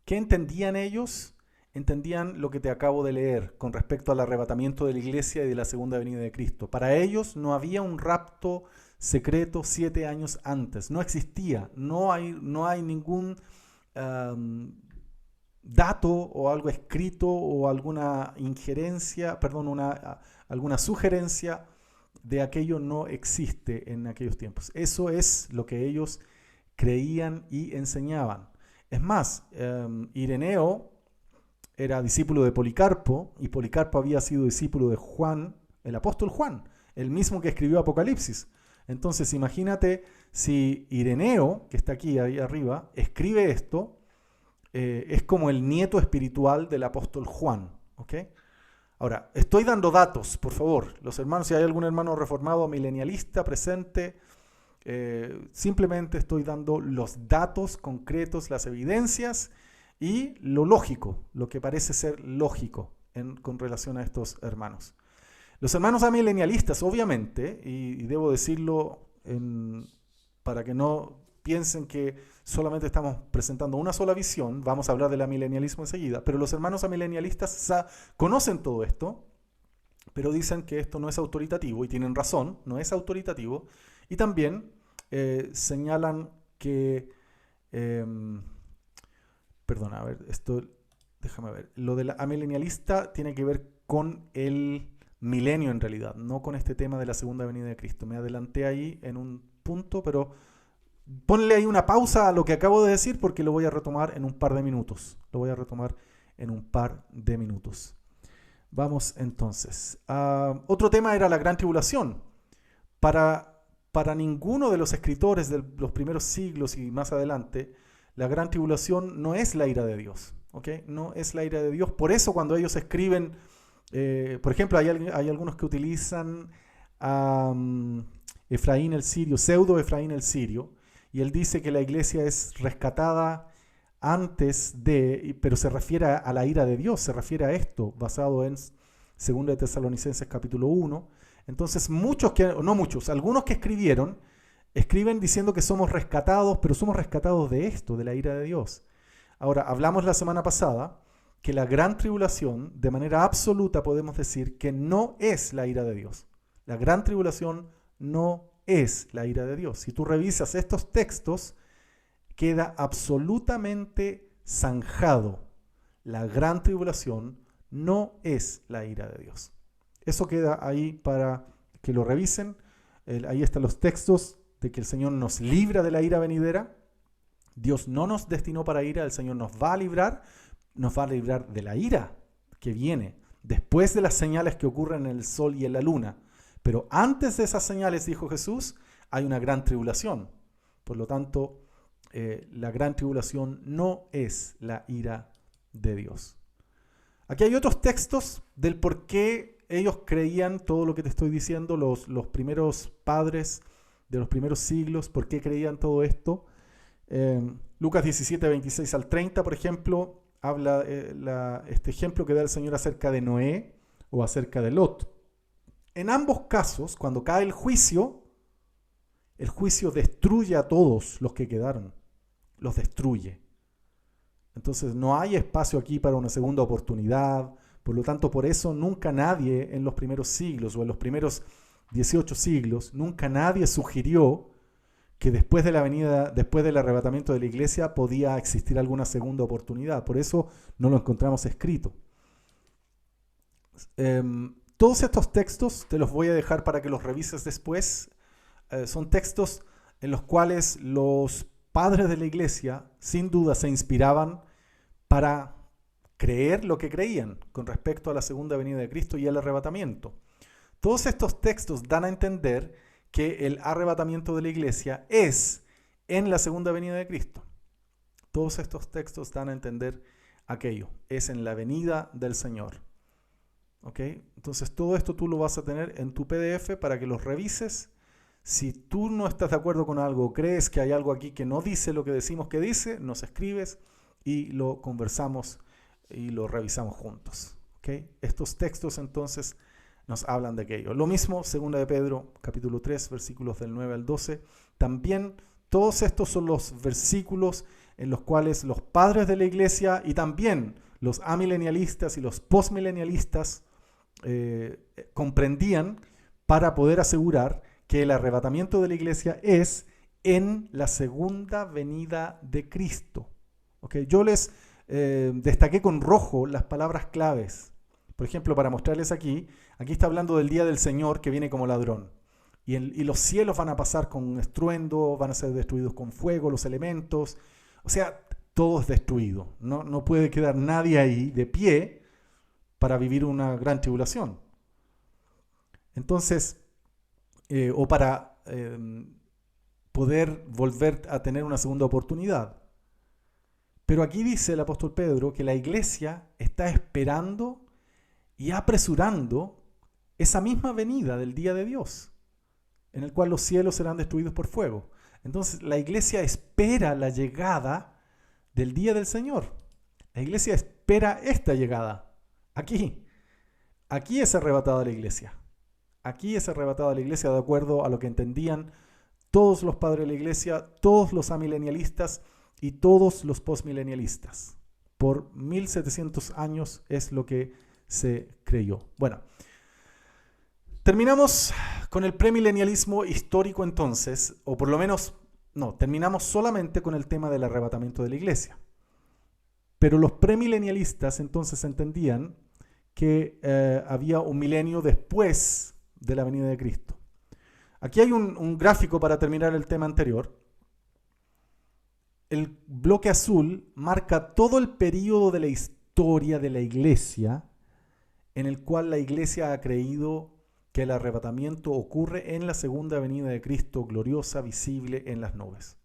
¿qué entendían ellos? Entendían lo que te acabo de leer con respecto al arrebatamiento de la iglesia y de la segunda venida de Cristo. Para ellos no había un rapto secreto 7 años antes. No existía. No hay ningún dato o algo escrito o alguna alguna sugerencia de aquello. No existe en aquellos tiempos. Eso es lo que ellos creían y enseñaban. Es más, Ireneo era discípulo de Policarpo, y Policarpo había sido discípulo de Juan, el apóstol Juan, el mismo que escribió Apocalipsis. Entonces imagínate si Ireneo, que está aquí ahí arriba, escribe esto, es como el nieto espiritual del apóstol Juan. ¿Ok? Ahora, estoy dando datos, por favor. Los hermanos, si hay algún hermano reformado milenialista presente, simplemente estoy dando los datos concretos, las evidencias y lo lógico, lo que parece ser lógico con relación a estos hermanos. Los hermanos amilenialistas, obviamente, y debo decirlo para que no piensen que solamente estamos presentando una sola visión, vamos a hablar del amilenialismo enseguida, pero los hermanos amilenialistas conocen todo esto, pero dicen que esto no es autoritativo, y tienen razón, no es autoritativo, y también señalan que... Perdona, a ver, déjame ver. Lo de la amilenialista tiene que ver con el milenio en realidad, no con este tema de la segunda venida de Cristo. Me adelanté ahí en un punto, pero ponle ahí una pausa a lo que acabo de decir porque lo voy a retomar en un par de minutos. Vamos entonces. Otro tema era la gran tribulación. Para ninguno de los escritores de los primeros siglos y más adelante, la gran tribulación no es la ira de Dios, ¿ok? No es la ira de Dios. Por eso cuando ellos escriben, por ejemplo, hay algunos que utilizan a Efraín el Sirio, pseudo Efraín el Sirio, y él dice que la iglesia es rescatada antes pero se refiere a la ira de Dios, se refiere a esto, basado en 2 de Tesalonicenses capítulo 1. Entonces algunos que escriben diciendo que somos rescatados, pero somos rescatados de esto, de la ira de Dios. Ahora, hablamos la semana pasada que la gran tribulación, de manera absoluta podemos decir que no es la ira de Dios. La gran tribulación no es la ira de Dios. Si tú revisas estos textos, queda absolutamente zanjado. La gran tribulación no es la ira de Dios. Eso queda ahí para que lo revisen. Ahí están los textos de que el Señor nos libra de la ira venidera. Dios no nos destinó para ira, el Señor nos va a librar de la ira que viene después de las señales que ocurren en el sol y en la luna. Pero antes de esas señales, dijo Jesús, hay una gran tribulación. Por lo tanto, la gran tribulación no es la ira de Dios. Aquí hay otros textos del por qué ellos creían todo lo que te estoy diciendo, los primeros padres de los primeros siglos, por qué creían todo esto. Lucas 17, 26 al 30, por ejemplo, habla este ejemplo que da el Señor acerca de Noé o acerca de Lot. En ambos casos, cuando cae el juicio destruye a todos los que quedaron, los destruye. Entonces no hay espacio aquí para una segunda oportunidad. Por lo tanto, por eso nunca nadie en los primeros siglos o en los primeros 18 siglos, nunca nadie sugirió que después de la venida, después del arrebatamiento de la iglesia, podía existir alguna segunda oportunidad. Por eso no lo encontramos escrito. Todos estos textos te los voy a dejar para que los revises después. Son textos en los cuales los padres de la iglesia, sin duda, se inspiraban para creer lo que creían con respecto a la segunda venida de Cristo y el arrebatamiento. Todos estos textos dan a entender que el arrebatamiento de la iglesia es en la segunda venida de Cristo. Todos estos textos dan a entender aquello, es en la venida del Señor. ¿Ok? Entonces todo esto tú lo vas a tener en tu PDF para que los revises. Si tú no estás de acuerdo con algo, crees que hay algo aquí que no dice lo que decimos que dice, nos escribes y lo conversamos y lo revisamos juntos. ¿Okay? Estos textos entonces nos hablan de aquello. Lo mismo, 2 de Pedro, capítulo 3, versículos del 9 al 12. También todos estos son los versículos en los cuales los padres de la iglesia y también los amilenialistas y los postmilenialistas comprendían para poder asegurar que el arrebatamiento de la iglesia es en la segunda venida de Cristo. ¿Okay? Yo les destaqué con rojo las palabras claves. Por ejemplo, para mostrarles aquí está hablando del día del Señor que viene como ladrón. Y los cielos van a pasar con estruendo, van a ser destruidos con fuego, los elementos. O sea, todo es destruido. No puede quedar nadie ahí de pie para vivir una gran tribulación. Entonces, o para poder volver a tener una segunda oportunidad. Pero aquí dice el apóstol Pedro que la iglesia está esperando y apresurando esa misma venida del día de Dios, en el cual los cielos serán destruidos por fuego. Entonces la iglesia espera la llegada del día del Señor. La iglesia espera esta llegada. Aquí es arrebatada la iglesia. Aquí es arrebatada la iglesia de acuerdo a lo que entendían todos los padres de la iglesia, todos los amilenialistas y todos los postmilenialistas. Por 1700 años es lo que se creyó. Bueno, terminamos con el premilenialismo histórico entonces, o por lo menos, no, terminamos solamente con el tema del arrebatamiento de la iglesia. Pero los premilenialistas entonces entendían que había un milenio después de la venida de Cristo. Aquí hay un gráfico para terminar el tema anterior. El bloque azul marca todo el periodo de la historia de la iglesia en el cual la iglesia ha creído que el arrebatamiento ocurre en la segunda venida de Cristo gloriosa, visible en las nubes.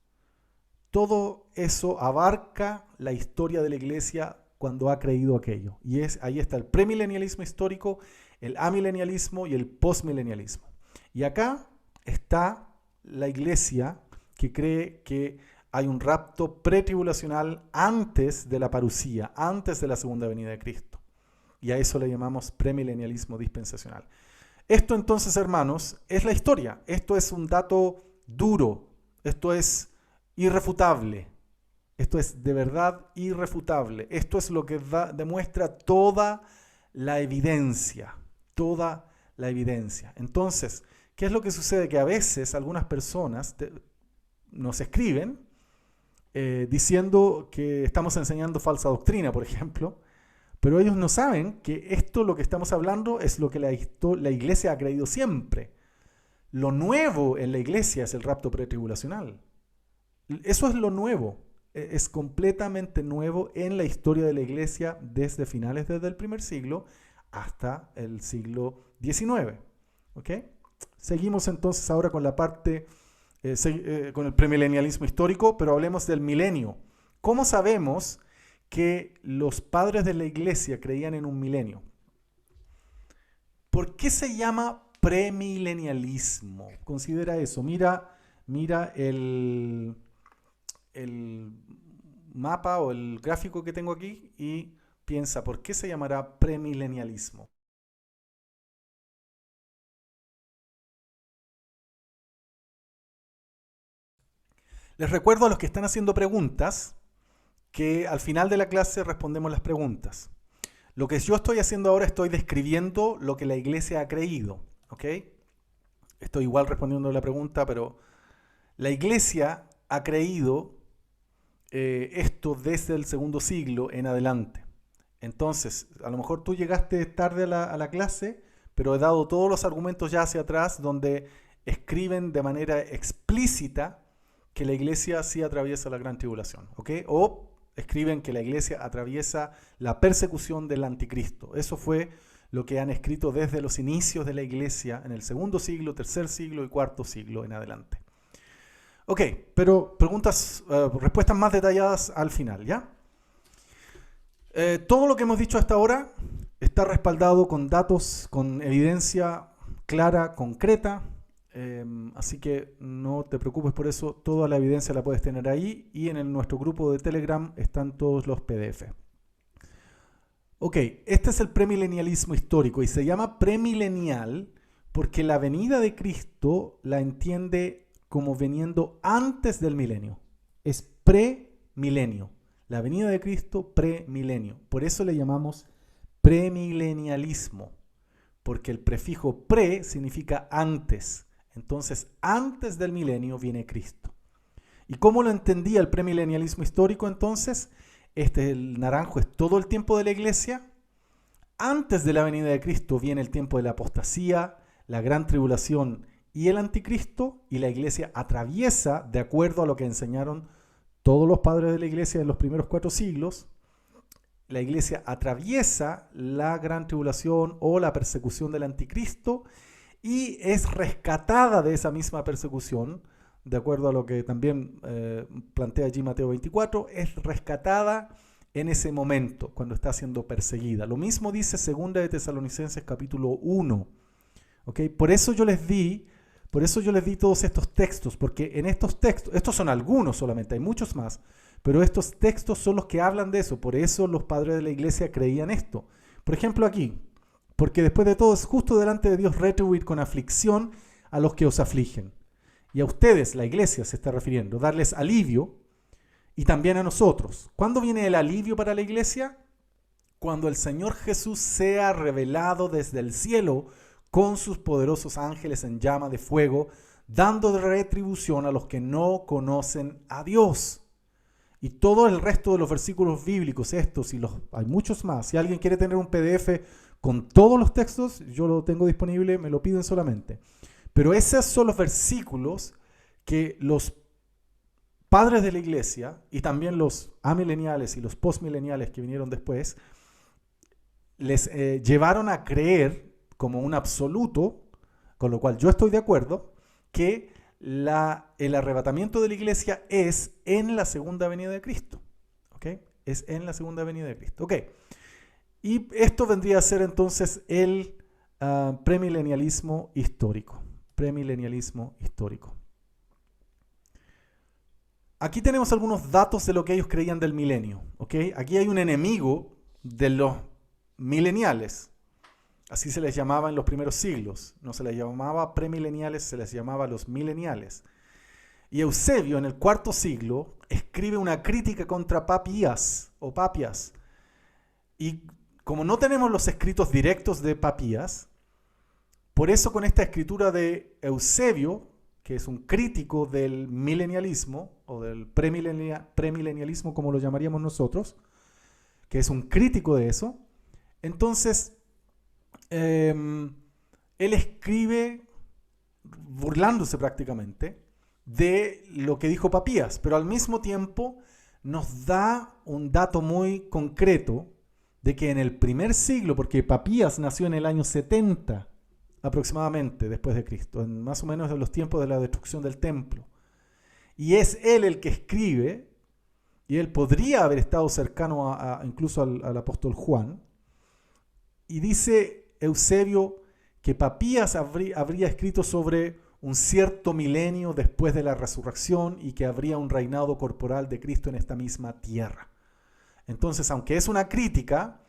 Todo eso abarca la historia de la iglesia cuando ha creído aquello. Y ahí está el premilenialismo histórico, el amilenialismo y el postmilenialismo. Y acá está la iglesia que cree que hay un rapto pretribulacional antes de la parusía, antes de la segunda venida de Cristo. Y a eso le llamamos premilenialismo dispensacional. Esto entonces, hermanos, es la historia. Esto es un dato duro. Esto es irrefutable. Esto es de verdad irrefutable. Esto es lo que demuestra toda la evidencia. Toda la evidencia. Entonces, ¿qué es lo que sucede? Que a veces algunas personas nos escriben diciendo que estamos enseñando falsa doctrina, por ejemplo, pero ellos no saben que esto, lo que estamos hablando, es lo que la iglesia ha creído siempre. Lo nuevo en la iglesia es el rapto pretribulacional. Eso es lo nuevo. Es completamente nuevo en la historia de la iglesia desde el primer siglo hasta el siglo XIX. ¿Ok? Seguimos entonces ahora con la parte, con el premilenialismo histórico, pero hablemos del milenio. ¿Cómo sabemos que los padres de la iglesia creían en un milenio? ¿Por qué se llama premilenialismo? Considera eso. Mira el mapa o el gráfico que tengo aquí y piensa, ¿por qué se llamará premilenialismo? Les recuerdo a los que están haciendo preguntas que al final de la clase respondemos las preguntas. Lo que yo estoy haciendo ahora, estoy describiendo lo que la iglesia ha creído. ¿Ok? Estoy igual respondiendo la pregunta, pero la iglesia ha creído esto desde el segundo siglo en adelante. Entonces, a lo mejor tú llegaste tarde a la clase, pero he dado todos los argumentos ya hacia atrás donde escriben de manera explícita que la iglesia sí atraviesa la gran tribulación, ¿ok? O escriben que la iglesia atraviesa la persecución del anticristo. Eso fue lo que han escrito desde los inicios de la iglesia en el segundo siglo, tercer siglo y cuarto siglo en adelante. Ok, pero respuestas más detalladas al final, ¿ya? Todo lo que hemos dicho hasta ahora está respaldado con datos, con evidencia clara, concreta, así que no te preocupes por eso, toda la evidencia la puedes tener ahí y en nuestro grupo de Telegram están todos los PDF. Ok, este es el premilenialismo histórico y se llama premilenial porque la venida de Cristo la entiende como viniendo antes del milenio. Es premilenio. La venida de Cristo, premilenio. Por eso le llamamos premilenialismo, porque el prefijo pre significa antes. Entonces, antes del milenio viene Cristo. ¿Y cómo lo entendía el premilenialismo histórico entonces? El naranjo es todo el tiempo de la iglesia. Antes de la venida de Cristo viene el tiempo de la apostasía, la gran tribulación y el anticristo, y la iglesia atraviesa, de acuerdo a lo que enseñaron todos los padres de la iglesia en los primeros 4 siglos, la iglesia atraviesa la gran tribulación o la persecución del anticristo y es rescatada de esa misma persecución, de acuerdo a lo que también plantea allí Mateo 24, es rescatada en ese momento, cuando está siendo perseguida. Lo mismo dice 2 de Tesalonicenses capítulo 1. ¿Okay? Por eso yo les di todos estos textos, porque en estos textos, estos son algunos solamente, hay muchos más, pero estos textos son los que hablan de eso. Por eso los padres de la iglesia creían esto. Por ejemplo aquí, porque después de todo es justo delante de Dios retribuir con aflicción a los que os afligen. Y a ustedes, la iglesia se está refiriendo, darles alivio, y también a nosotros. ¿Cuándo viene el alivio para la iglesia? Cuando el Señor Jesús sea revelado desde el cielo con sus poderosos ángeles en llama de fuego, dando retribución a los que no conocen a Dios. Y todo el resto de los versículos bíblicos, estos y hay muchos más. Si alguien quiere tener un PDF con todos los textos, yo lo tengo disponible, me lo piden solamente. Pero esos son los versículos que los padres de la iglesia y también los amileniales y los postmileniales que vinieron después les llevaron a creer como un absoluto, con lo cual yo estoy de acuerdo, que el arrebatamiento de la iglesia es en la segunda venida de Cristo. ¿Ok? Es en la segunda venida de Cristo. Ok. Y esto vendría a ser entonces el premilenialismo histórico. Premilenialismo histórico. Aquí tenemos algunos datos de lo que ellos creían del milenio. ¿Okay? Aquí hay un enemigo de los mileniales. Así se les llamaba en los primeros siglos. No se les llamaba premileniales, se les llamaba los mileniales. Y Eusebio, en el IV siglo, escribe una crítica contra Papías o Papias. Y como no tenemos los escritos directos de Papías, por eso con esta escritura de Eusebio, que es un crítico del milenialismo, o del premilenialismo como lo llamaríamos nosotros, que es un crítico de eso, entonces él escribe burlándose prácticamente de lo que dijo Papías, pero al mismo tiempo nos da un dato muy concreto de que en el primer siglo, porque Papías nació en el año 70 aproximadamente después de Cristo, en más o menos en los tiempos de la destrucción del templo, y es él el que escribe, y él podría haber estado cercano incluso al apóstol Juan, y dice Eusebio que Papías habría escrito sobre un cierto milenio después de la resurrección y que habría un reinado corporal de Cristo en esta misma tierra. Entonces, aunque es una crítica,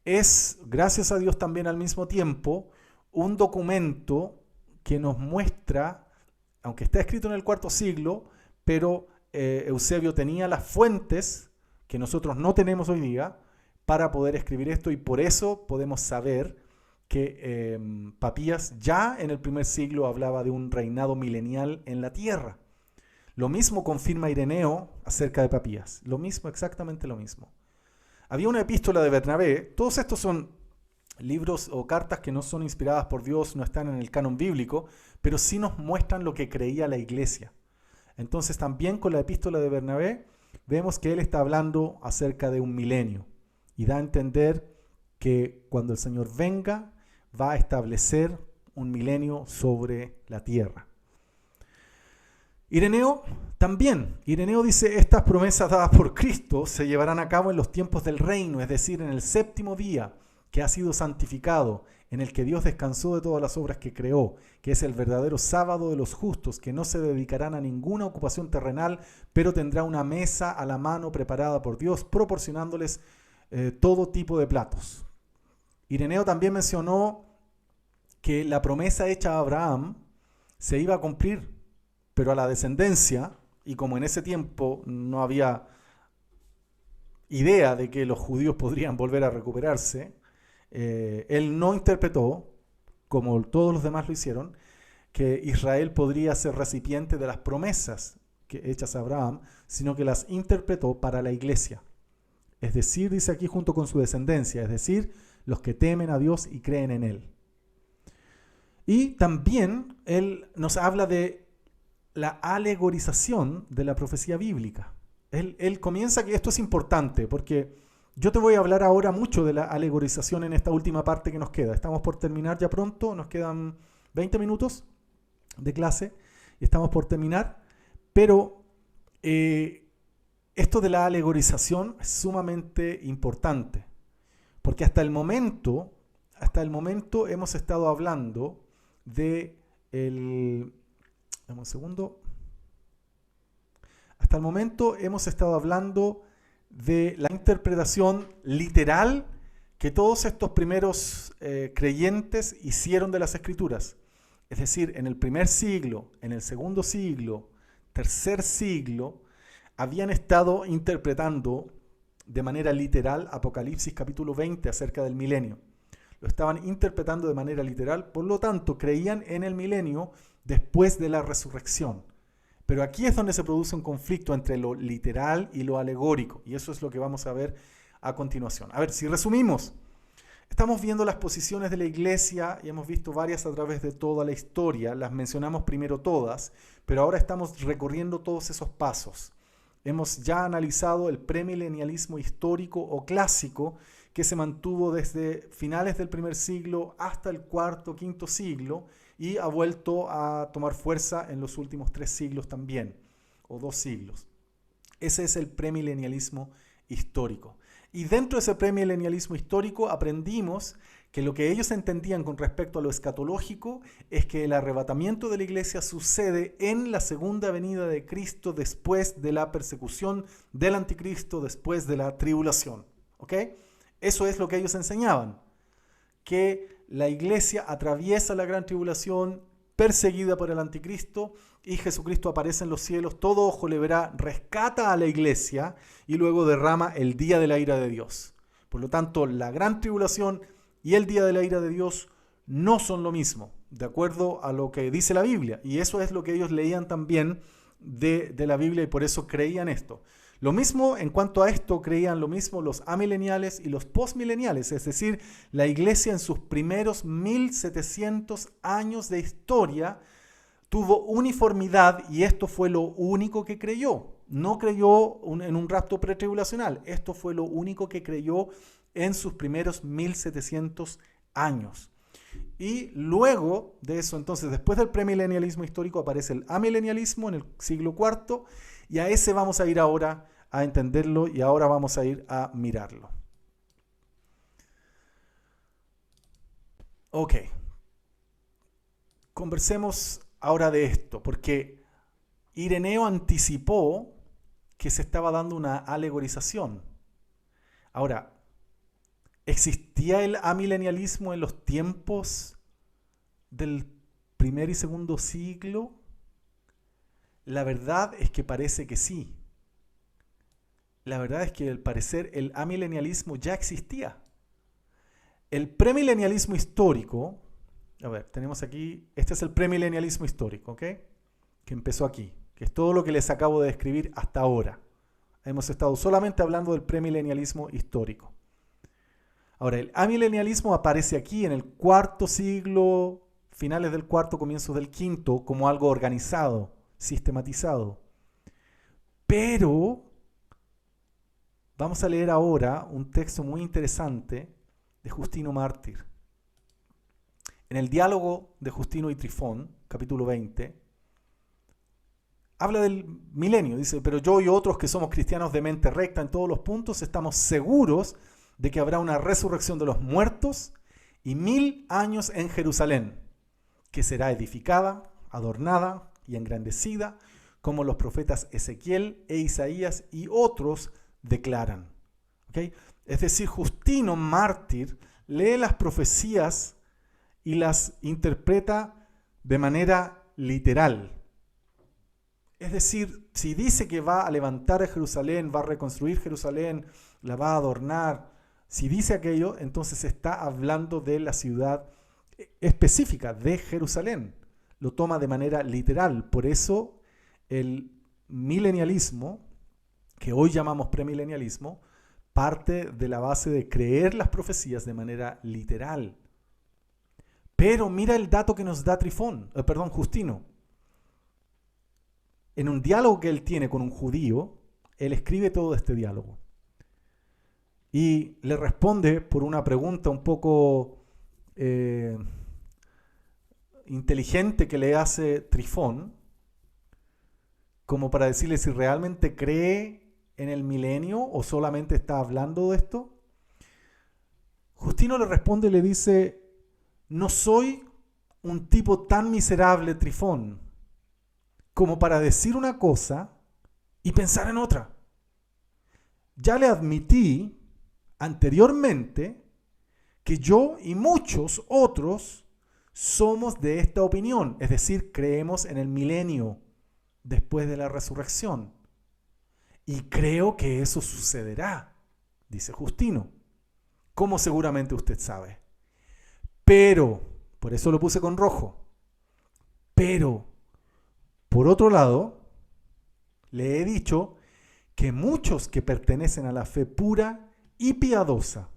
es, gracias a Dios también al mismo tiempo, un documento que nos muestra, aunque está escrito en el IV siglo, pero Eusebio tenía las fuentes que nosotros no tenemos hoy día para poder escribir esto, y por eso podemos saber que Papías ya en el primer siglo hablaba de un reinado milenial en la tierra. Lo mismo confirma Ireneo acerca de Papías, lo mismo, exactamente lo mismo. Había una epístola de Bernabé. Todos estos son libros o cartas que no son inspiradas por Dios, no están en el canon bíblico, pero sí nos muestran lo que creía la iglesia. Entonces también con la epístola de Bernabé vemos que él está hablando acerca de un milenio y da a entender que cuando el Señor venga va a establecer un milenio sobre la tierra. Ireneo también. Ireneo dice: estas promesas dadas por Cristo se llevarán a cabo en los tiempos del reino, es decir, en el séptimo día que ha sido santificado, en el que Dios descansó de todas las obras que creó, que es el verdadero sábado de los justos, que no se dedicarán a ninguna ocupación terrenal, pero tendrá una mesa a la mano preparada por Dios, proporcionándoles todo tipo de platos. Ireneo también mencionó que la promesa hecha a Abraham se iba a cumplir, pero a la descendencia, y como en ese tiempo no había idea de que los judíos podrían volver a recuperarse, él no interpretó, como todos los demás lo hicieron, que Israel podría ser recipiente de las promesas hechas a Abraham, sino que las interpretó para la iglesia. Es decir, dice aquí, junto con su descendencia, es decir, los que temen a Dios y creen en Él. Y también él nos habla de la alegorización de la profecía bíblica. Él comienza, que esto es importante, porque yo te voy a hablar ahora mucho de la alegorización en esta última parte que nos queda. Estamos por terminar ya pronto, nos quedan 20 minutos de clase y estamos por terminar, pero esto de la alegorización es sumamente importante, porque hasta el momento hemos estado hablando de dame un segundo. Hasta el momento hemos estado hablando de la interpretación literal que todos estos primeros creyentes hicieron de las Escrituras. Es decir, en el primer siglo, en el segundo siglo, tercer siglo, habían estado interpretando de manera literal Apocalipsis capítulo 20 acerca del milenio. Lo estaban interpretando de manera literal, por lo tanto creían en el milenio después de la resurrección. Pero aquí es donde se produce un conflicto entre lo literal y lo alegórico, y eso es lo que vamos a ver a continuación. A ver, si resumimos, estamos viendo las posiciones de la iglesia y hemos visto varias a través de toda la historia, las mencionamos primero todas, pero ahora estamos recorriendo todos esos pasos. Hemos ya analizado el premilenialismo histórico o clásico que se mantuvo desde finales del primer siglo hasta el cuarto, quinto siglo, y ha vuelto a tomar fuerza en los últimos 3 siglos también, o 2 siglos. Ese es el premilenialismo histórico. Y dentro de ese premilenialismo histórico aprendimos que lo que ellos entendían con respecto a lo escatológico es que el arrebatamiento de la iglesia sucede en la segunda venida de Cristo después de la persecución del anticristo, después de la tribulación. ¿Ok? Eso es lo que ellos enseñaban, que la iglesia atraviesa la gran tribulación, perseguida por el anticristo, y Jesucristo aparece en los cielos, todo ojo le verá, rescata a la iglesia y luego derrama el día de la ira de Dios. Por lo tanto, la gran tribulación y el día de la ira de Dios no son lo mismo, de acuerdo a lo que dice la Biblia. Y eso es lo que ellos leían también de la Biblia y por eso creían esto. Lo mismo en cuanto a esto creían lo mismo los amileniales y los postmileniales, es decir, la iglesia en sus primeros 1700 años de historia tuvo uniformidad y esto fue lo único que creyó. No creyó en un rapto pretribulacional, esto fue lo único que creyó en sus primeros 1700 años. Y luego de eso, entonces, después del premilenialismo histórico aparece el amilenialismo en el siglo IV y a ese vamos a ir ahora a entenderlo y ahora vamos a ir a mirarlo. Ok, conversemos ahora de esto, porque Ireneo anticipó que se estaba dando una alegorización. Ahora, ¿existía el amilenialismo en los tiempos del primer y segundo siglo? La verdad es que parece que sí. La verdad es que al parecer el amilenialismo ya existía. El premilenialismo histórico, a ver, tenemos aquí, este es el premilenialismo histórico, ¿ok? Que empezó aquí, que es todo lo que les acabo de describir hasta ahora. Hemos estado solamente hablando del premilenialismo histórico. Ahora, el amilenialismo aparece aquí en el cuarto siglo, finales del cuarto, comienzos del quinto, como algo organizado, sistematizado. Pero vamos a leer ahora un texto muy interesante de Justino Mártir. En el diálogo de Justino y Trifón, capítulo 20, habla del milenio. Dice, pero yo y otros que somos cristianos de mente recta en todos los puntos, estamos seguros de que habrá una resurrección de los muertos y 1000 años en Jerusalén, que será edificada, adornada y engrandecida, como los profetas Ezequiel e Isaías y otros declaran. ¿Okay? Es decir, Justino Mártir lee las profecías y las interpreta de manera literal. Es decir, si dice que va a levantar a Jerusalén, va a reconstruir Jerusalén, la va a adornar, si dice aquello, entonces está hablando de la ciudad específica de Jerusalén. Lo toma de manera literal. Por eso el milenialismo, que hoy llamamos premilenialismo, parte de la base de creer las profecías de manera literal. Pero mira el dato que nos da Justino. En un diálogo que él tiene con un judío, él escribe todo este diálogo. Y le responde por una pregunta un poco inteligente que le hace Trifón, como para decirle si realmente cree en el milenio o solamente está hablando de esto. Justino le responde y le dice, no soy un tipo tan miserable, Trifón, como para decir una cosa y pensar en otra. Ya le admití anteriormente que yo y muchos otros somos de esta opinión, es decir, creemos en el milenio después de la resurrección. Y creo que eso sucederá, dice Justino, como seguramente usted sabe. Pero, por eso lo puse con rojo, pero, por otro lado, le he dicho que muchos que pertenecen a la fe pura y piadosa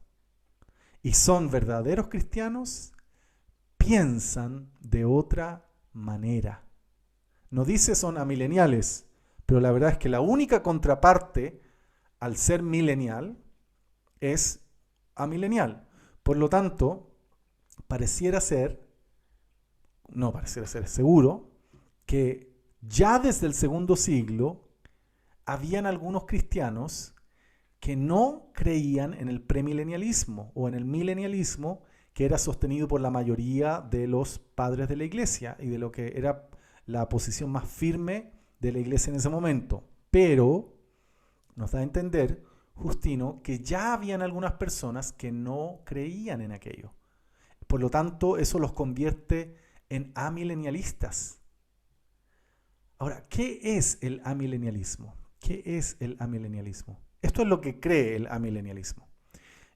y son verdaderos cristianos, piensan de otra manera. No dice son amileniales, pero la verdad es que la única contraparte al ser milenial es amilenial. Por lo tanto, es seguro, que ya desde el segundo siglo habían algunos cristianos que no creían en el premilenialismo o en el milenialismo que era sostenido por la mayoría de los padres de la iglesia y de lo que era la posición más firme de la iglesia en ese momento. Pero nos da a entender Justino que ya habían algunas personas que no creían en aquello. Por lo tanto, eso los convierte en amilenialistas. Ahora, ¿qué es el amilenialismo? ¿Qué es el amilenialismo? Esto es lo que cree el amilenialismo.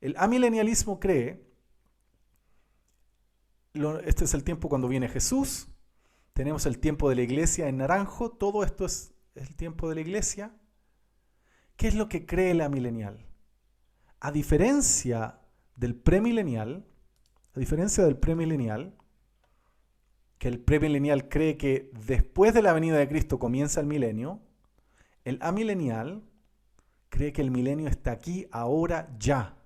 El amilenialismo cree, este es el tiempo cuando viene Jesús, tenemos el tiempo de la iglesia en naranjo, todo esto es el tiempo de la iglesia. ¿Qué es lo que cree el amilenial? A diferencia del premilenial, que el premilenial cree que después de la venida de Cristo comienza el milenio, el amilenial cree que el milenio está aquí, ahora, ya,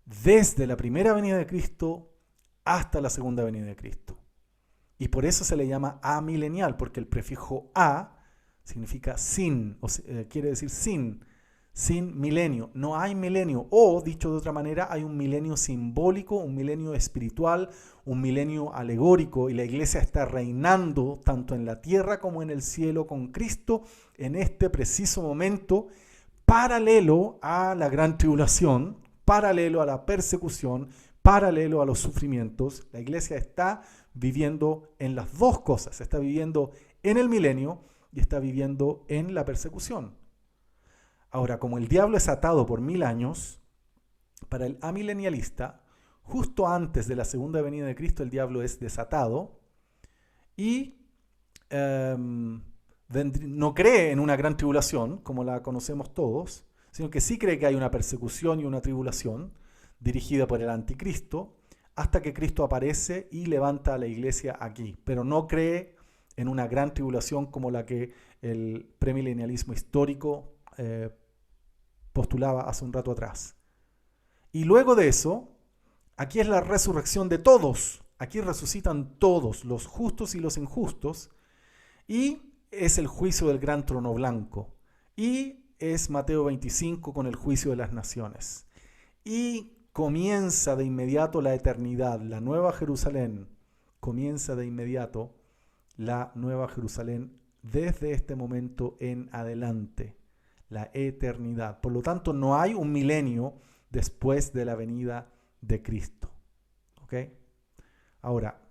desde la primera venida de Cristo hasta la segunda venida de Cristo. Y por eso se le llama amilenial, porque el prefijo a significa sin, quiere decir sin milenio. No hay milenio, o dicho de otra manera, hay un milenio simbólico, un milenio espiritual, un milenio alegórico, y la iglesia está reinando tanto en la tierra como en el cielo con Cristo en este preciso momento, paralelo a la gran tribulación, paralelo a la persecución, paralelo a los sufrimientos. La iglesia está viviendo en las dos cosas, está viviendo en el milenio y está viviendo en la persecución. Ahora, como el diablo es atado por 1000 años, para el amilenialista, justo antes de la segunda venida de Cristo, el diablo es desatado y no cree en una gran tribulación, como la conocemos todos, sino que sí cree que hay una persecución y una tribulación dirigida por el anticristo, hasta que Cristo aparece y levanta a la iglesia aquí. Pero no cree en una gran tribulación como la que el premilenialismo histórico postulaba hace un rato atrás. Y luego de eso, aquí es la resurrección de todos. Aquí resucitan todos, los justos y los injustos. Y es el juicio del gran trono blanco. Y es Mateo 25 con el juicio de las naciones. Y comienza de inmediato la eternidad, la nueva Jerusalén. Comienza de inmediato la nueva Jerusalén desde este momento en adelante. La eternidad. Por lo tanto, no hay un milenio después de la venida de Cristo. ¿Ok? Ahora,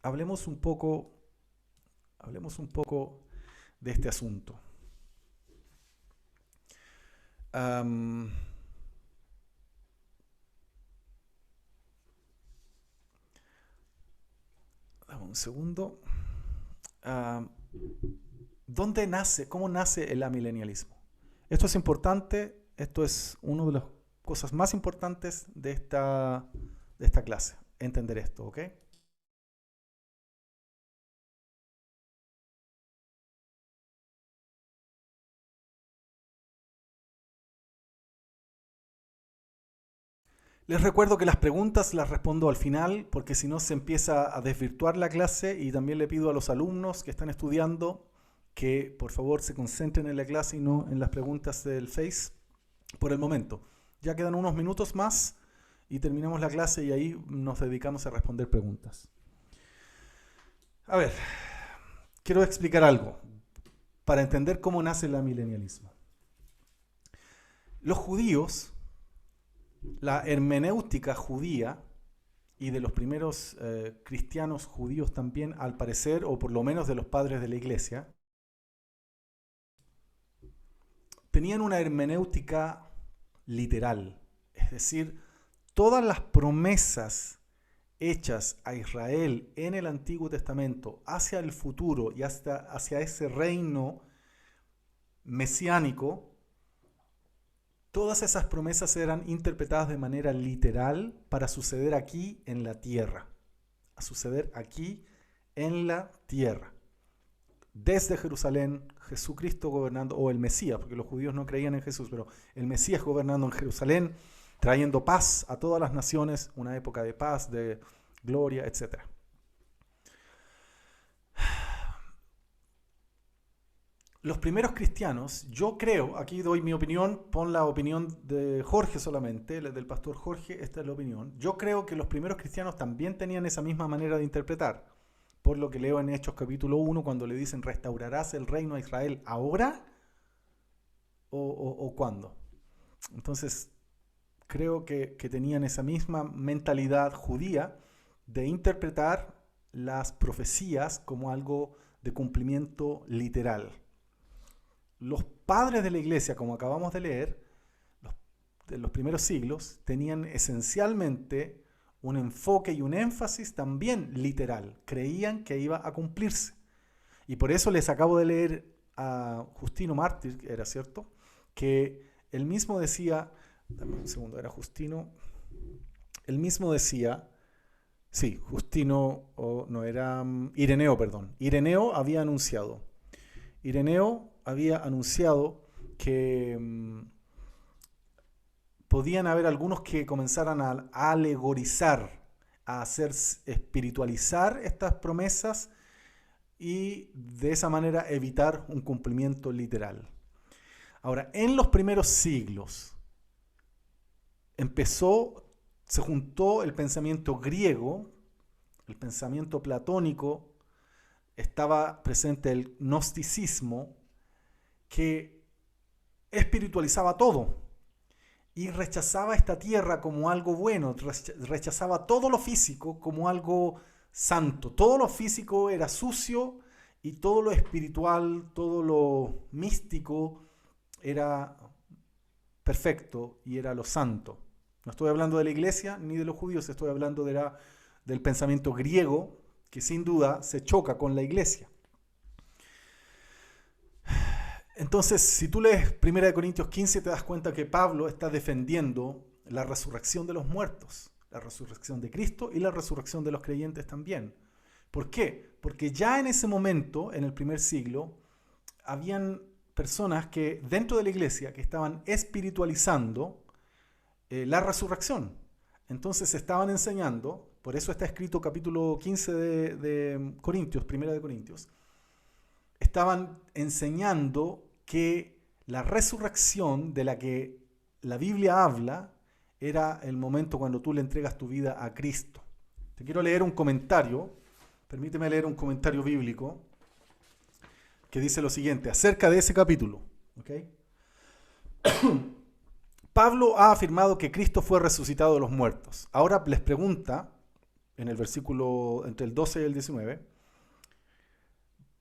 hablemos un poco de este asunto. Dame un segundo. ¿Dónde nace? ¿Cómo nace el amilenialismo? Esto es importante, esto es una de las cosas más importantes de esta clase, entender esto, ¿ok? Les recuerdo que las preguntas las respondo al final, porque si no se empieza a desvirtuar la clase, y también le pido a los alumnos que están estudiando que por favor se concentren en la clase y no en las preguntas del Face por el momento. Ya quedan unos minutos más y terminamos la clase y ahí nos dedicamos a responder preguntas. A ver, quiero explicar algo para entender cómo nace el amilenialismo. Los judíos, la hermenéutica judía y de los primeros cristianos judíos también, al parecer, o por lo menos de los padres de la iglesia, tenían una hermenéutica literal. Es decir, todas las promesas hechas a Israel en el Antiguo Testamento hacia el futuro y hacia ese reino mesiánico, todas esas promesas eran interpretadas de manera literal para suceder aquí en la tierra. A suceder aquí en la tierra. Desde Jerusalén, Jesucristo gobernando, o el Mesías, porque los judíos no creían en Jesús, pero el Mesías gobernando en Jerusalén, trayendo paz a todas las naciones, una época de paz, de gloria, etc. Los primeros cristianos, yo creo, aquí doy mi opinión, pon la opinión de Jorge solamente, del pastor Jorge, esta es la opinión. Yo creo que los primeros cristianos también tenían esa misma manera de interpretar, por lo que leo en Hechos capítulo 1, cuando le dicen, ¿restaurarás el reino a Israel ahora o cuándo? Entonces, creo que tenían esa misma mentalidad judía de interpretar las profecías como algo de cumplimiento literal. Los padres de la iglesia, como acabamos de leer, de los primeros siglos, tenían esencialmente un enfoque y un énfasis también literal. Creían que iba a cumplirse. Y por eso les acabo de leer a Justino Mártir, era cierto, que él mismo decía, dame un segundo, era Justino, él mismo decía, sí, Justino, no era Ireneo, perdón. Ireneo había anunciado que podían haber algunos que comenzaran a alegorizar, a hacer espiritualizar estas promesas y de esa manera evitar un cumplimiento literal. Ahora, en los primeros siglos se juntó el pensamiento griego, el pensamiento platónico, estaba presente el gnosticismo, que espiritualizaba todo y rechazaba esta tierra como algo bueno, rechazaba todo lo físico como algo santo. Todo lo físico era sucio y todo lo espiritual, todo lo místico era perfecto y era lo santo. No estoy hablando de la iglesia ni de los judíos, estoy hablando del pensamiento griego, que sin duda se choca con la iglesia. Entonces, si tú lees 1 Corintios 15, te das cuenta que Pablo está defendiendo la resurrección de los muertos, la resurrección de Cristo y la resurrección de los creyentes también. ¿Por qué? Porque ya en ese momento, en el primer siglo, habían personas que dentro de la iglesia que estaban espiritualizando la resurrección. Entonces estaban enseñando, por eso está escrito capítulo 15 de Corintios, 1 de Corintios, estaban enseñando que la resurrección de la que la Biblia habla era el momento cuando tú le entregas tu vida a Cristo. Te quiero leer un comentario, permíteme leer un comentario bíblico que dice lo siguiente, acerca de ese capítulo. ¿Okay? Pablo ha afirmado que Cristo fue resucitado de los muertos. Ahora les pregunta, en el versículo entre el 12 y el 19,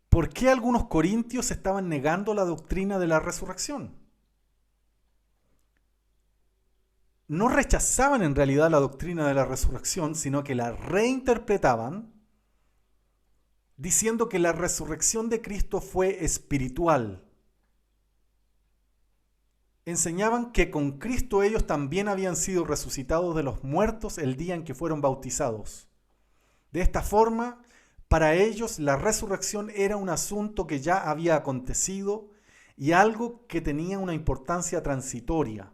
¿por qué algunos corintios estaban negando la doctrina de la resurrección? No rechazaban en realidad la doctrina de la resurrección, sino que la reinterpretaban diciendo que la resurrección de Cristo fue espiritual. Enseñaban que con Cristo ellos también habían sido resucitados de los muertos el día en que fueron bautizados. De esta forma, para ellos la resurrección era un asunto que ya había acontecido y algo que tenía una importancia transitoria.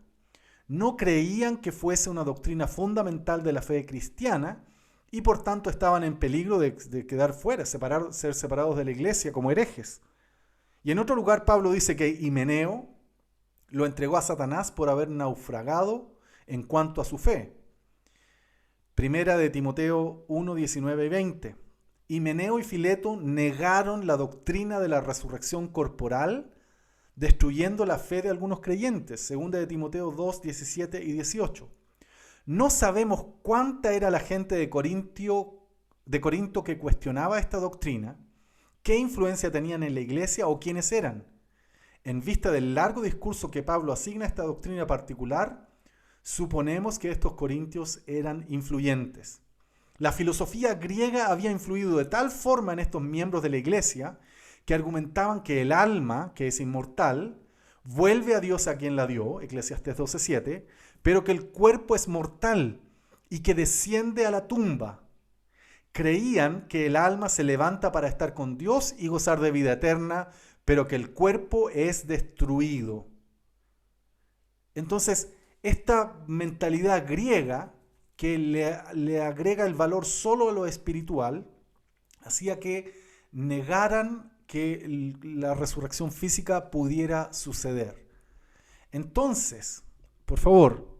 No creían que fuese una doctrina fundamental de la fe cristiana y por tanto estaban en peligro de quedar fuera, ser separados de la iglesia como herejes. Y en otro lugar Pablo dice que Himeneo lo entregó a Satanás por haber naufragado en cuanto a su fe. Primera de Timoteo 1, 19 y 20. Himeneo y Fileto negaron la doctrina de la resurrección corporal, destruyendo la fe de algunos creyentes. Segunda de Timoteo 2, 17 y 18. No sabemos cuánta era la gente de Corinto que cuestionaba esta doctrina, qué influencia tenían en la iglesia o quiénes eran. En vista del largo discurso que Pablo asigna a esta doctrina particular, suponemos que estos corintios eran influyentes. La filosofía griega había influido de tal forma en estos miembros de la iglesia que argumentaban que el alma, que es inmortal, vuelve a Dios a quien la dio, Eclesiastés 12:7, pero que el cuerpo es mortal y que desciende a la tumba. Creían que el alma se levanta para estar con Dios y gozar de vida eterna, pero que el cuerpo es destruido. Entonces, esta mentalidad griega que le agrega el valor solo a lo espiritual, hacía que negaran que la resurrección física pudiera suceder. Entonces, por favor,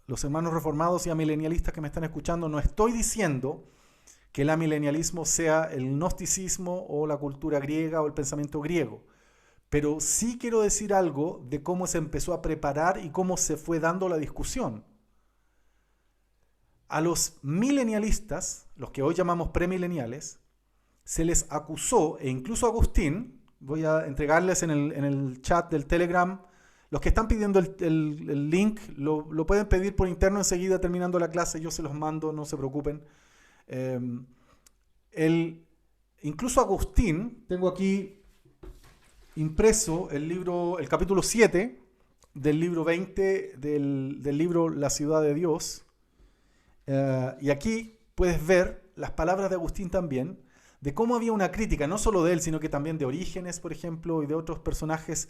los hermanos reformados y amilenialistas que me están escuchando, no estoy diciendo que el amilenialismo sea el gnosticismo o la cultura griega o el pensamiento griego, pero sí quiero decir algo de cómo se empezó a preparar y cómo se fue dando la discusión. A los milenialistas, los que hoy llamamos premileniales, se les acusó, e incluso Agustín, voy a entregarles en el chat del Telegram, los que están pidiendo el link, lo pueden pedir por interno enseguida terminando la clase, yo se los mando, no se preocupen. Incluso Agustín, tengo aquí impreso el capítulo 7 del libro 20 del libro La ciudad de Dios, y aquí puedes ver las palabras de Agustín también, de cómo había una crítica, no solo de él, sino que también de Orígenes, por ejemplo, y de otros personajes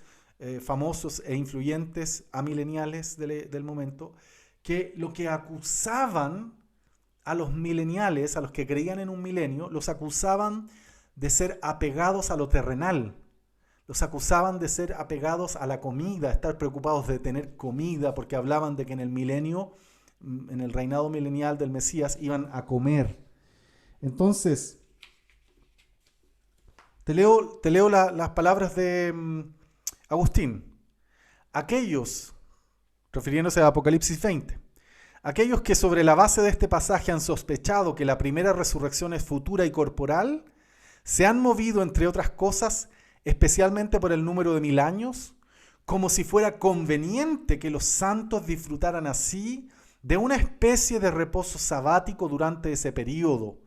famosos e influyentes amileniales del momento, que lo que acusaban a los mileniales, a los que creían en un milenio, los acusaban de ser apegados a lo terrenal, los acusaban de ser apegados a la comida, estar preocupados de tener comida, porque hablaban de que en el milenio, en el reinado milenial del Mesías, iban a comer. Entonces, te leo las palabras de Agustín. Aquellos, refiriéndose a Apocalipsis 20, aquellos que sobre la base de este pasaje han sospechado que la primera resurrección es futura y corporal, se han movido, entre otras cosas, especialmente por el número de 1000 años, como si fuera conveniente que los santos disfrutaran así de una especie de reposo sabático durante ese periodo,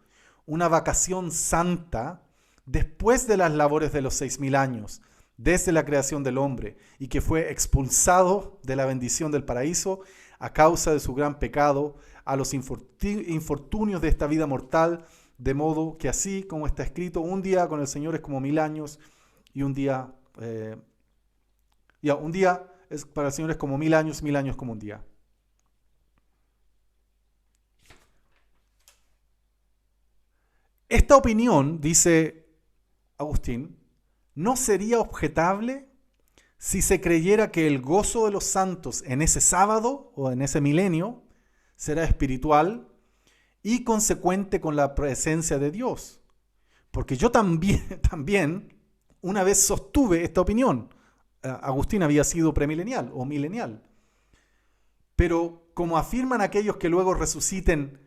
una vacación santa, después de las labores de los 6000 años, desde la creación del hombre, y que fue expulsado de la bendición del paraíso a causa de su gran pecado, a los infortunios de esta vida mortal, de modo que así como está escrito, un día con el Señor es como 1000 años, y un día para el Señor es como 1000 años, 1000 años como un día. Esta opinión, dice Agustín, no sería objetable si se creyera que el gozo de los santos en ese sábado o en ese milenio será espiritual y consecuente con la presencia de Dios. Porque yo también una vez sostuve esta opinión. Agustín había sido premilenial o milenial. Pero como afirman aquellos que luego resuciten,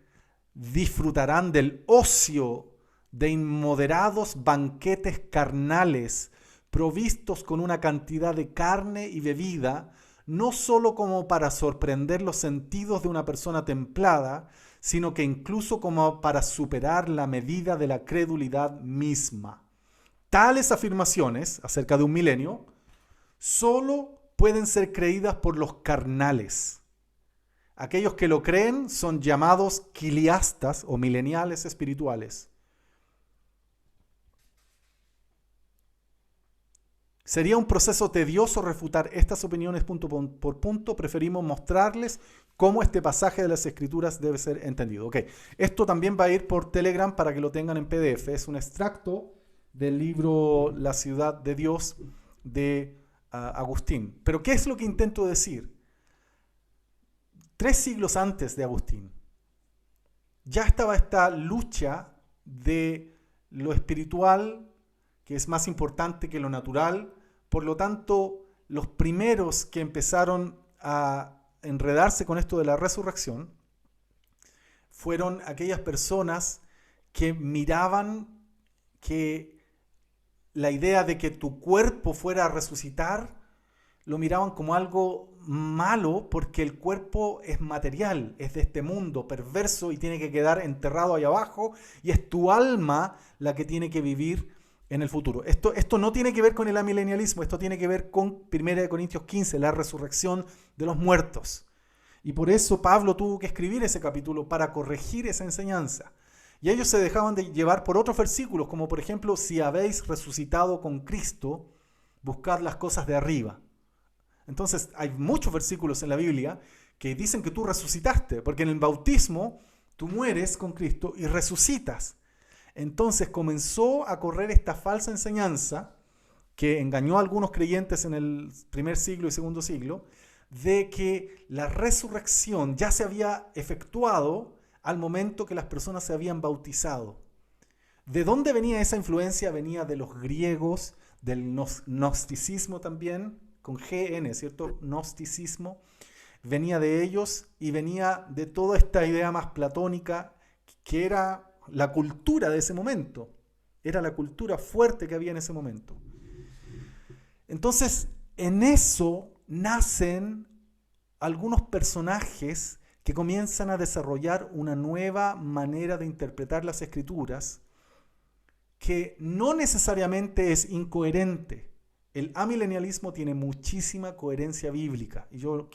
disfrutarán del ocio de inmoderados banquetes carnales, provistos con una cantidad de carne y bebida, no sólo como para sorprender los sentidos de una persona templada, sino que incluso como para superar la medida de la credulidad misma. Tales afirmaciones acerca de un milenio solo pueden ser creídas por los carnales. Aquellos que lo creen son llamados quiliastas o mileniales espirituales. Sería un proceso tedioso refutar estas opiniones punto por punto. Preferimos mostrarles cómo este pasaje de las Escrituras debe ser entendido. Okay. Esto también va a ir por Telegram para que lo tengan en PDF. Es un extracto del libro La ciudad de Dios de Agustín. Pero ¿qué es lo que intento decir? 3 siglos antes de Agustín ya estaba esta lucha de lo espiritual, que es más importante que lo natural. Por lo tanto, los primeros que empezaron a enredarse con esto de la resurrección fueron aquellas personas que miraban que la idea de que tu cuerpo fuera a resucitar, lo miraban como algo malo porque el cuerpo es material, es de este mundo perverso y tiene que quedar enterrado ahí abajo, y es tu alma la que tiene que vivir en el futuro. Esto no tiene que ver con el amilenialismo, esto tiene que ver con 1 Corintios 15, la resurrección de los muertos. Y por eso Pablo tuvo que escribir ese capítulo para corregir esa enseñanza. Y ellos se dejaban de llevar por otros versículos, como por ejemplo, si habéis resucitado con Cristo, buscad las cosas de arriba. Entonces hay muchos versículos en la Biblia que dicen que tú resucitaste, porque en el bautismo tú mueres con Cristo y resucitas. Entonces comenzó a correr esta falsa enseñanza que engañó a algunos creyentes en el primer siglo y segundo siglo, de que la resurrección ya se había efectuado al momento que las personas se habían bautizado. ¿De dónde venía esa influencia? Venía de los griegos, del gnosticismo también, con GN, ¿cierto? Gnosticismo. venía de ellos y venía de toda esta idea más platónica que era la cultura de ese momento. Era la cultura fuerte que había en ese momento. Entonces, en eso nacen algunos personajes que comienzan a desarrollar una nueva manera de interpretar las Escrituras que no necesariamente es incoherente. El amilenialismo tiene muchísima coherencia bíblica. Y yo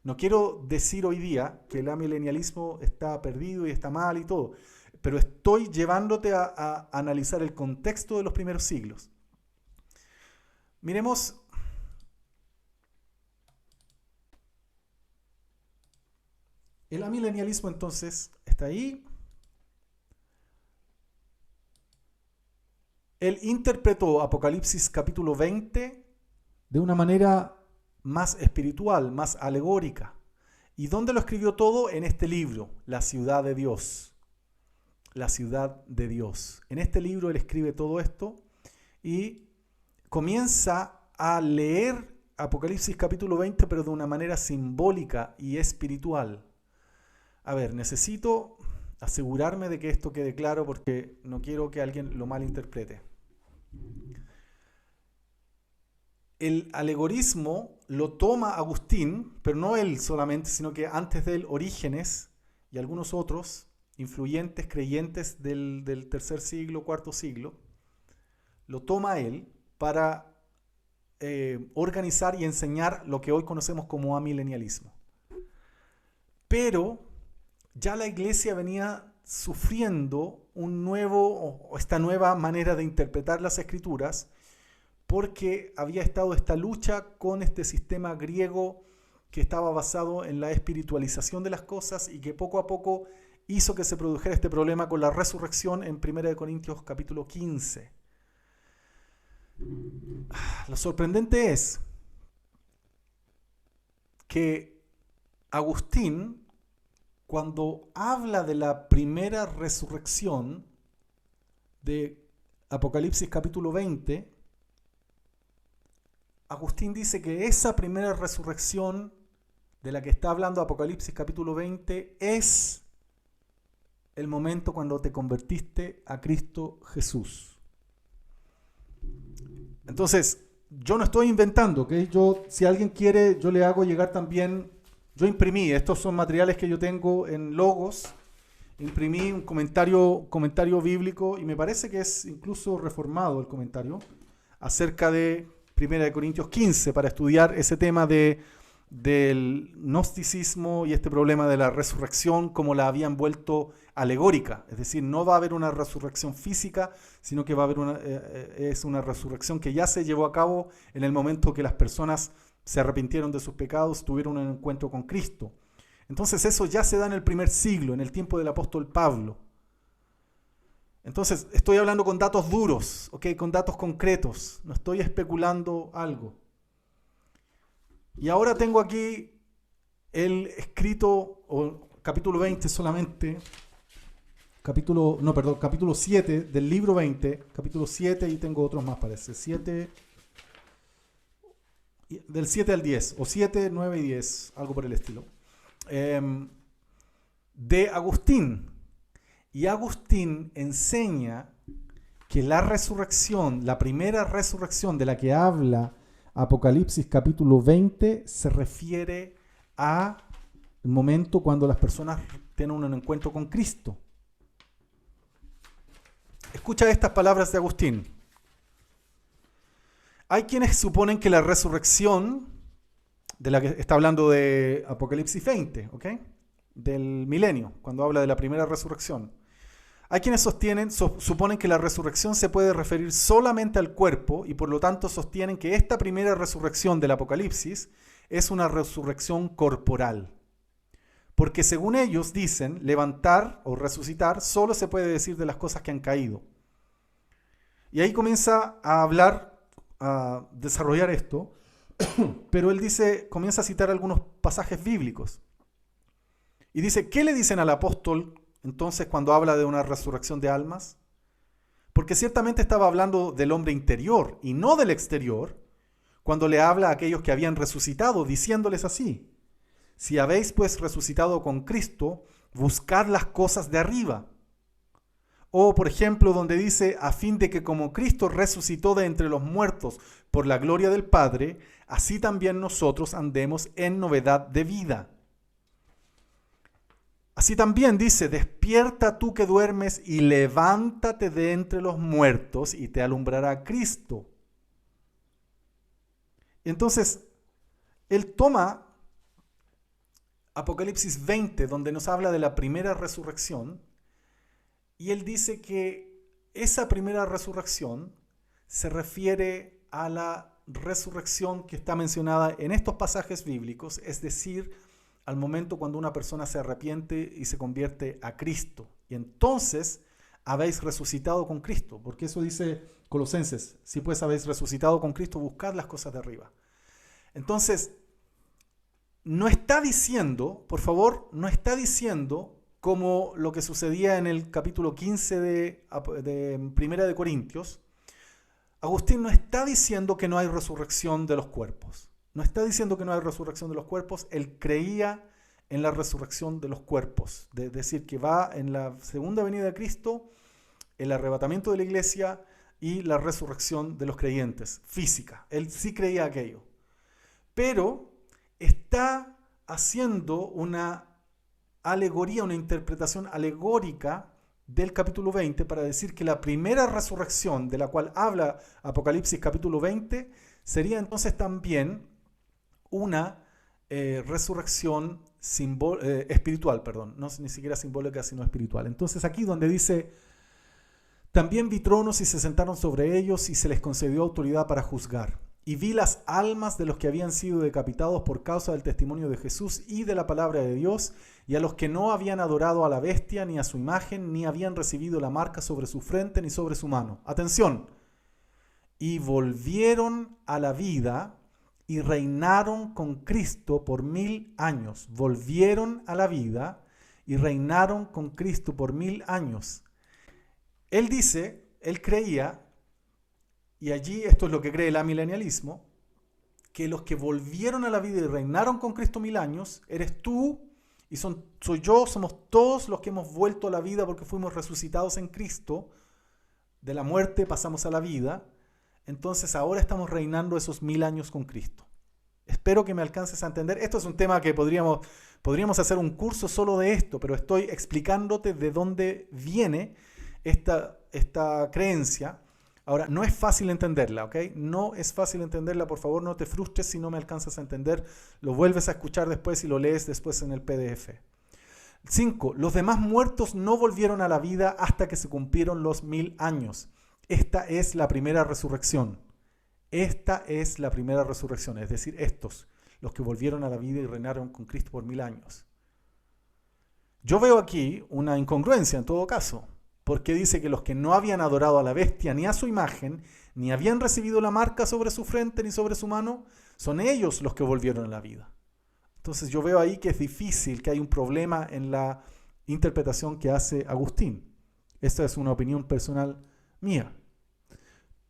no quiero decir hoy día que el amilenialismo está perdido y está mal y todo, pero estoy llevándote a analizar el contexto de los primeros siglos. Miremos el amilenialismo, entonces está ahí. Él interpretó Apocalipsis capítulo 20 de una manera más espiritual, más alegórica. ¿Y dónde lo escribió todo? En este libro, La ciudad de Dios. La ciudad de Dios. En este libro él escribe todo esto y comienza a leer Apocalipsis capítulo 20, pero de una manera simbólica y espiritual. A ver, necesito asegurarme de que esto quede claro porque no quiero que alguien lo malinterprete. El alegorismo lo toma Agustín, pero no él solamente, sino que antes de él Orígenes y algunos otros influyentes creyentes del tercer siglo, cuarto siglo, lo toma él para organizar y enseñar lo que hoy conocemos como amilenialismo. Pero ya la iglesia venía sufriendo esta nueva manera de interpretar las Escrituras, porque había estado esta lucha con este sistema griego que estaba basado en la espiritualización de las cosas y que poco a poco hizo que se produjera este problema con la resurrección en 1 Corintios capítulo 15. Lo sorprendente es que Agustín, cuando habla de la primera resurrección de Apocalipsis capítulo 20, Agustín dice que esa primera resurrección de la que está hablando Apocalipsis capítulo 20 es el momento cuando te convertiste a Cristo Jesús. Entonces, yo no estoy inventando, ¿ok? Si alguien quiere, yo le hago llegar también. Yo imprimí, estos son materiales que yo tengo en Logos, imprimí un comentario bíblico y me parece que es incluso reformado el comentario acerca de 1 Corintios 15 para estudiar ese tema del gnosticismo y este problema de la resurrección como la habían vuelto alegórica. Es decir, no va a haber una resurrección física, sino que va a haber es una resurrección que ya se llevó a cabo en el momento que las personas se arrepintieron de sus pecados, tuvieron un encuentro con Cristo. Entonces eso ya se da en el primer siglo, en el tiempo del apóstol Pablo. Entonces estoy hablando con datos duros, ¿okay? Con datos concretos, no estoy especulando algo. Y ahora tengo aquí el escrito, o capítulo 20 solamente, capítulo 7 del libro 20, capítulo 7 y tengo otros más parece, 7... del 7 al 10, o 7, 9 y 10, algo por el estilo, de Agustín. Y Agustín enseña que la resurrección, la primera resurrección de la que habla Apocalipsis capítulo 20, se refiere al momento cuando las personas tienen un encuentro con Cristo. Escucha estas palabras de Agustín. Hay quienes suponen que la resurrección, de la que está hablando de Apocalipsis 20, ¿ok? Del milenio, cuando habla de la primera resurrección. Hay quienes suponen que la resurrección se puede referir solamente al cuerpo y por lo tanto sostienen que esta primera resurrección del Apocalipsis es una resurrección corporal. Porque según ellos dicen, levantar o resucitar solo se puede decir de las cosas que han caído. Y ahí comienza a hablar, a desarrollar esto, pero él comienza a citar algunos pasajes bíblicos. Y dice, ¿qué le dicen al apóstol entonces cuando habla de una resurrección de almas? Porque ciertamente estaba hablando del hombre interior y no del exterior, cuando le habla a aquellos que habían resucitado, diciéndoles así: Si habéis pues resucitado con Cristo, buscad las cosas de arriba. O, por ejemplo, donde dice, a fin de que como Cristo resucitó de entre los muertos por la gloria del Padre, así también nosotros andemos en novedad de vida. Así también dice, despierta tú que duermes y levántate de entre los muertos y te alumbrará Cristo. Entonces, él toma Apocalipsis 20, donde nos habla de la primera resurrección, y él dice que esa primera resurrección se refiere a la resurrección que está mencionada en estos pasajes bíblicos, es decir, al momento cuando una persona se arrepiente y se convierte a Cristo. Y entonces habéis resucitado con Cristo, porque eso dice Colosenses, si pues habéis resucitado con Cristo, buscad las cosas de arriba. Entonces, no está diciendo, por favor, no está diciendo como lo que sucedía en el capítulo 15 de Primera de Corintios. Agustín no está diciendo que no hay resurrección de los cuerpos. No está diciendo que no hay resurrección de los cuerpos. Él creía en la resurrección de los cuerpos. Es decir, que va en la segunda venida de Cristo, el arrebatamiento de la iglesia y la resurrección de los creyentes, física. Él sí creía aquello. Pero está haciendo una alegoría, una interpretación alegórica del capítulo 20 para decir que la primera resurrección de la cual habla Apocalipsis capítulo 20 sería entonces también una resurrección espiritual, no ni siquiera simbólica, sino espiritual. Entonces aquí donde dice, también vi tronos y se sentaron sobre ellos y se les concedió autoridad para juzgar. Y vi las almas de los que habían sido decapitados por causa del testimonio de Jesús y de la palabra de Dios, y a los que no habían adorado a la bestia ni a su imagen, ni habían recibido la marca sobre su frente ni sobre su mano. Atención. Y volvieron a la vida y reinaron con Cristo por 1000 años. Volvieron a la vida y reinaron con Cristo por 1000 años. Él dice, él creía, y allí esto es lo que cree el amilenialismo, que los que volvieron a la vida y reinaron con Cristo 1000 años, eres tú y soy yo, somos todos los que hemos vuelto a la vida porque fuimos resucitados en Cristo. De la muerte pasamos a la vida. Entonces ahora estamos reinando esos 1000 años con Cristo. Espero que me alcances a entender. Esto es un tema que podríamos hacer un curso solo de esto, pero estoy explicándote de dónde viene esta creencia. Ahora, no es fácil entenderla, ¿ok? No es fácil entenderla, por favor no te frustres si no me alcanzas a entender. Lo vuelves a escuchar después y lo lees después en el PDF. 5. Los demás muertos no volvieron a la vida hasta que se cumplieron los 1000 años. Esta es la primera resurrección. Esta es la primera resurrección, es decir, estos, los que volvieron a la vida y reinaron con Cristo por 1000 años. Yo veo aquí una incongruencia en todo caso, porque dice que los que no habían adorado a la bestia ni a su imagen, ni habían recibido la marca sobre su frente ni sobre su mano, son ellos los que volvieron a la vida. Entonces yo veo ahí que es difícil, que hay un problema en la interpretación que hace Agustín. Esta es una opinión personal mía.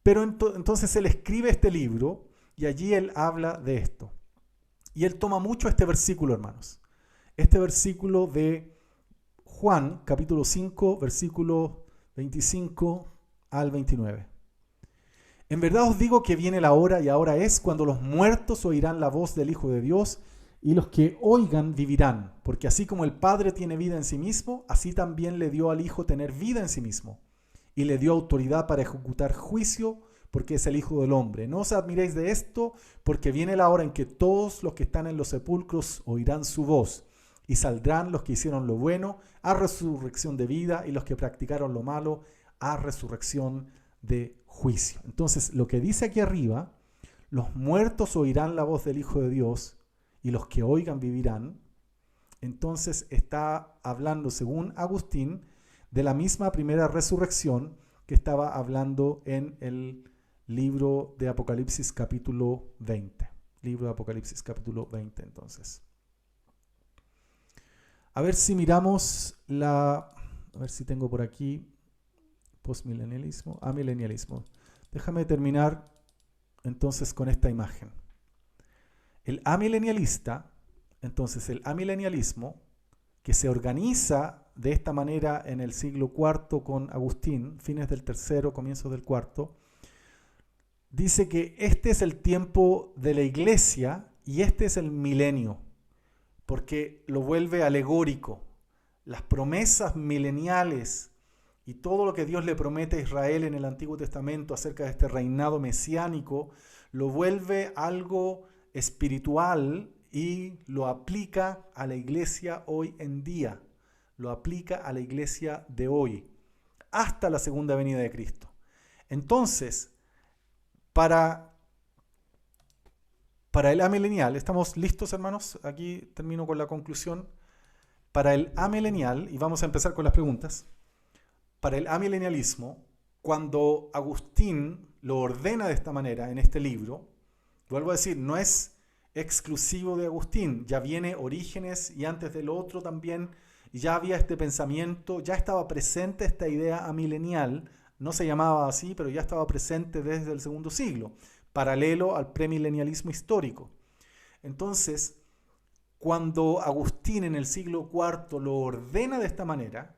Pero entonces él escribe este libro y allí él habla de esto. Y él toma mucho este versículo, hermanos. Este versículo de Juan, capítulo 5, versículo 25 al 29. En verdad os digo que viene la hora y ahora es cuando los muertos oirán la voz del Hijo de Dios y los que oigan vivirán, porque así como el Padre tiene vida en sí mismo, así también le dio al Hijo tener vida en sí mismo y le dio autoridad para ejecutar juicio porque es el Hijo del Hombre. No os admiréis de esto, porque viene la hora en que todos los que están en los sepulcros oirán su voz. Y saldrán los que hicieron lo bueno a resurrección de vida y los que practicaron lo malo a resurrección de juicio. Entonces, lo que dice aquí arriba, los muertos oirán la voz del Hijo de Dios y los que oigan vivirán. Entonces está hablando, según Agustín, de la misma primera resurrección que estaba hablando en el libro de Apocalipsis capítulo 20. Libro de Apocalipsis capítulo 20, entonces. A ver si miramos a ver si tengo por aquí postmilenialismo, amilenialismo. Déjame terminar entonces con esta imagen. El amilenialista Entonces el amilenialismo, que se organiza de esta manera en el siglo IV con Agustín, fines del tercero, comienzos del cuarto, dice que este es el tiempo de la iglesia y este es el milenio, porque lo vuelve alegórico. Las promesas mileniales y todo lo que Dios le promete a Israel en el Antiguo Testamento acerca de este reinado mesiánico, lo vuelve algo espiritual y lo aplica a la iglesia hoy en día. Lo aplica a la iglesia de hoy, hasta la segunda venida de Cristo. Entonces, para el amilenial, ¿estamos listos, hermanos? Aquí termino con la conclusión. Para el amilenial, y vamos a empezar con las preguntas, para el amilenialismo, cuando Agustín lo ordena de esta manera en este libro, vuelvo a decir, no es exclusivo de Agustín, ya viene Orígenes y antes del otro también, ya había este pensamiento, ya estaba presente esta idea amilenial, no se llamaba así, pero ya estaba presente desde el segundo siglo, paralelo al premilenialismo histórico. Entonces, cuando Agustín en el siglo IV lo ordena de esta manera,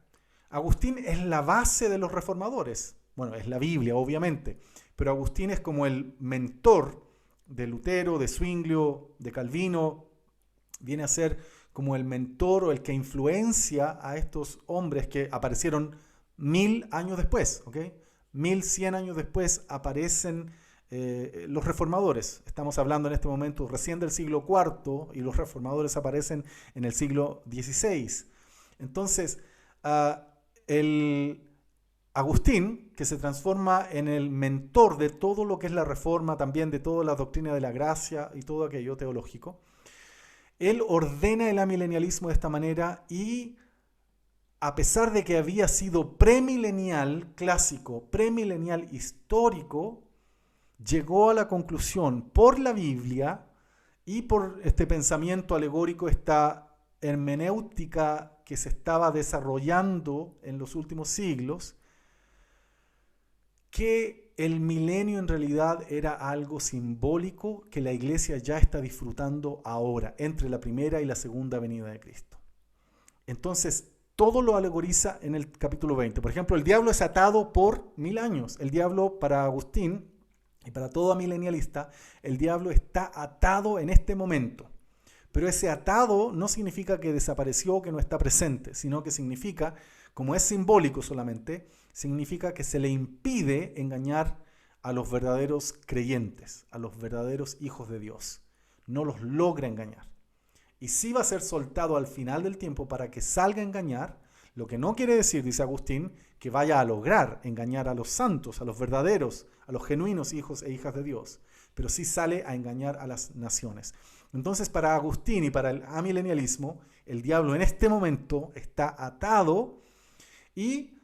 Agustín es la base de los reformadores. Bueno, es la Biblia, obviamente, pero Agustín es como el mentor de Lutero, de Zwinglio, de Calvino, viene a ser como el mentor o el que influencia a estos hombres que aparecieron 1000 años después, ¿ok? 1100 años después aparecen los reformadores. Estamos hablando en este momento recién del siglo IV y los reformadores aparecen en el siglo XVI. Entonces, el Agustín, que se transforma en el mentor de todo lo que es la reforma, también de toda la doctrina de la gracia y todo aquello teológico, él ordena el amilenialismo de esta manera y a pesar de que había sido premilenial clásico, premilenial histórico, llegó a la conclusión por la Biblia y por este pensamiento alegórico, esta hermenéutica que se estaba desarrollando en los últimos siglos, que el milenio en realidad era algo simbólico que la iglesia ya está disfrutando ahora, entre la primera y la segunda venida de Cristo. Entonces, todo lo alegoriza en el capítulo 20. Por ejemplo, el diablo es atado por 1000 años. El diablo, para Agustín y para todo amilenialista, el diablo está atado en este momento. Pero ese atado no significa que desapareció o que no está presente, sino que significa, como es simbólico solamente, significa que se le impide engañar a los verdaderos creyentes, a los verdaderos hijos de Dios. No los logra engañar. Y sí va a ser soltado al final del tiempo para que salga a engañar, lo que no quiere decir, dice Agustín, que vaya a lograr engañar a los santos, a los verdaderos, a los genuinos hijos e hijas de Dios, pero sí sale a engañar a las naciones. Entonces, para Agustín y para el amilenialismo, el diablo en este momento está atado y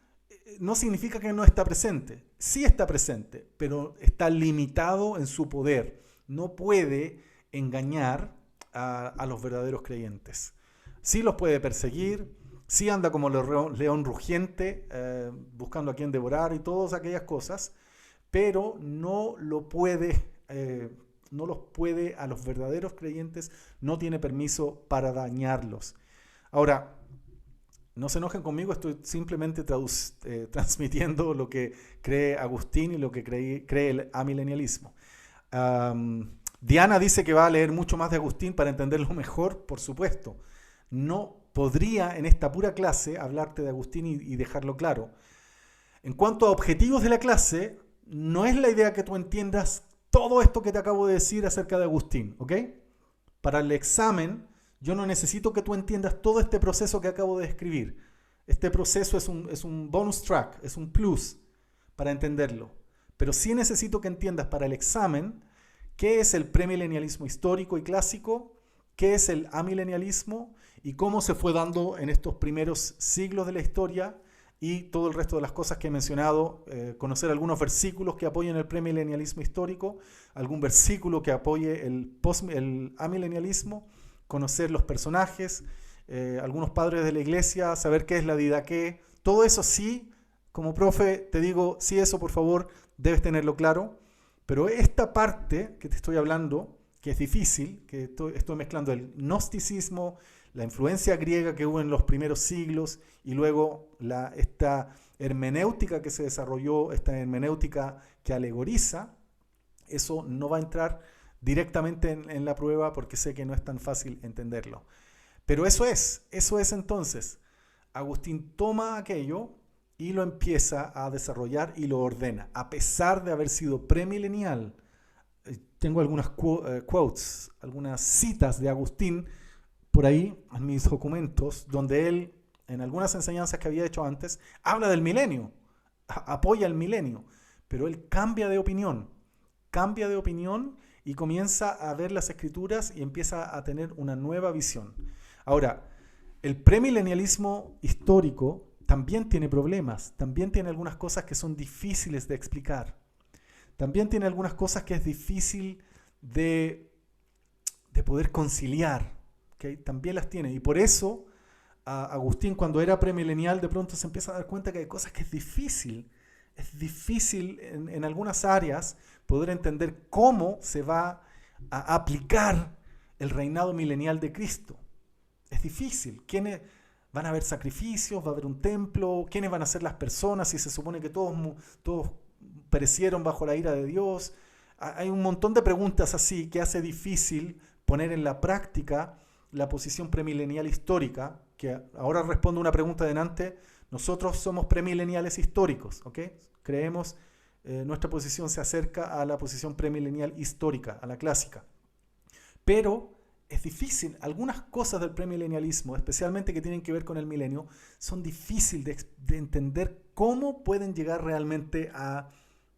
no significa que no está presente. Sí está presente, pero está limitado en su poder. No puede engañar a los verdaderos creyentes. Sí los puede perseguir, sí anda como león rugiente, buscando a quien devorar y todas aquellas cosas, pero no los puede a los verdaderos creyentes, no tiene permiso para dañarlos. Ahora, no se enojen conmigo, estoy simplemente transmitiendo lo que cree Agustín y lo que cree el amilenialismo. Diana dice que va a leer mucho más de Agustín para entenderlo mejor, por supuesto. No podría en esta pura clase hablarte de Agustín y dejarlo claro. En cuanto a objetivos de la clase, no es la idea que tú entiendas todo esto que te acabo de decir acerca de Agustín, ¿ok? Para el examen, yo no necesito que tú entiendas todo este proceso que acabo de describir. Este proceso es un bonus track, es un plus para entenderlo. Pero sí necesito que entiendas para el examen qué es el premilenialismo histórico y clásico, qué es el amilenialismo y cómo se fue dando en estos primeros siglos de la historia y todo el resto de las cosas que he mencionado, conocer algunos versículos que apoyen el premilenialismo histórico, algún versículo que apoye el amilenialismo, conocer los personajes, algunos padres de la iglesia, saber qué es la didaqué, todo eso sí, como profe te digo, sí, eso por favor debes tenerlo claro, pero esta parte que te estoy hablando, que es difícil, que estoy mezclando el gnosticismo, la influencia griega que hubo en los primeros siglos y luego esta hermenéutica que se desarrolló, esta hermenéutica que alegoriza. Eso no va a entrar directamente en la prueba porque sé que no es tan fácil entenderlo. Pero eso es entonces. Agustín toma aquello y lo empieza a desarrollar y lo ordena, a pesar de haber sido premilenial. Tengo algunas quotes, algunas citas de Agustín por ahí en mis documentos, donde él, en algunas enseñanzas que había hecho antes, habla del milenio, apoya el milenio, pero él cambia de opinión y comienza a ver las escrituras y empieza a tener una nueva visión. Ahora, el premilenialismo histórico también tiene problemas, también tiene algunas cosas que son difíciles de explicar, también tiene algunas cosas que es difícil de poder conciliar, ¿okay? También las tiene, y por eso Agustín, cuando era premilenial, de pronto se empieza a dar cuenta que hay cosas que es difícil en algunas áreas poder entender cómo se va a aplicar el reinado milenial de Cristo. Es difícil. ¿Quiénes van a haber sacrificios? ¿Va a haber un templo? ¿Quiénes van a ser las personas? Si se supone que todos perecieron bajo la ira de Dios. Hay un montón de preguntas así que hace difícil poner en la práctica la posición premilenial histórica, que ahora respondo una pregunta de Nante. Nosotros somos premileniales históricos, ¿ok? Creemos, nuestra posición se acerca a la posición premilenial histórica, a la clásica. Pero es difícil, algunas cosas del premilenialismo, especialmente que tienen que ver con el milenio, son difíciles de entender cómo pueden llegar realmente a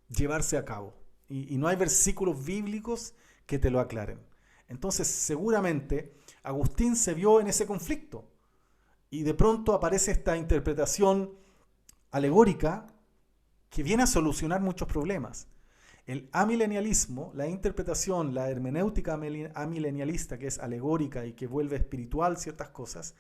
llevarse a cabo. Y no hay versículos bíblicos que te lo aclaren. Entonces, seguramente, Agustín se vio en ese conflicto. Y de pronto aparece esta interpretación alegórica que viene a solucionar muchos problemas. El amilenialismo, la interpretación, la hermenéutica amilenialista, que es alegórica y que vuelve espiritual ciertas cosas,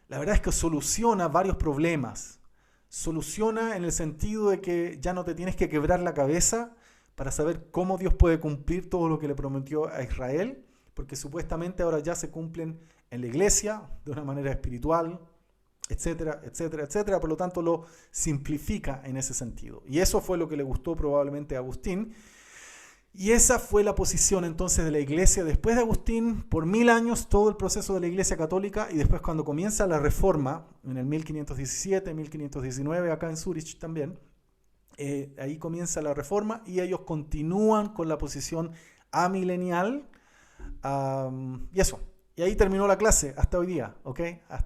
la verdad es que soluciona varios problemas. Soluciona en el sentido de que ya no te tienes que quebrar la cabeza para saber cómo Dios puede cumplir todo lo que le prometió a Israel, porque supuestamente ahora ya se cumplen en la iglesia de una manera espiritual, etcétera, etcétera, etcétera. Por lo tanto, lo simplifica en ese sentido. Y eso fue lo que le gustó probablemente a Agustín. Y esa fue la posición entonces de la iglesia después de Agustín, por 1000 años, todo el proceso de la iglesia católica, y después cuando comienza la reforma, en el 1517, 1519, acá en Zúrich también, ahí comienza la reforma y ellos continúan con la posición amilenial, y eso. Y ahí terminó la clase hasta hoy día, ¿ok? Hasta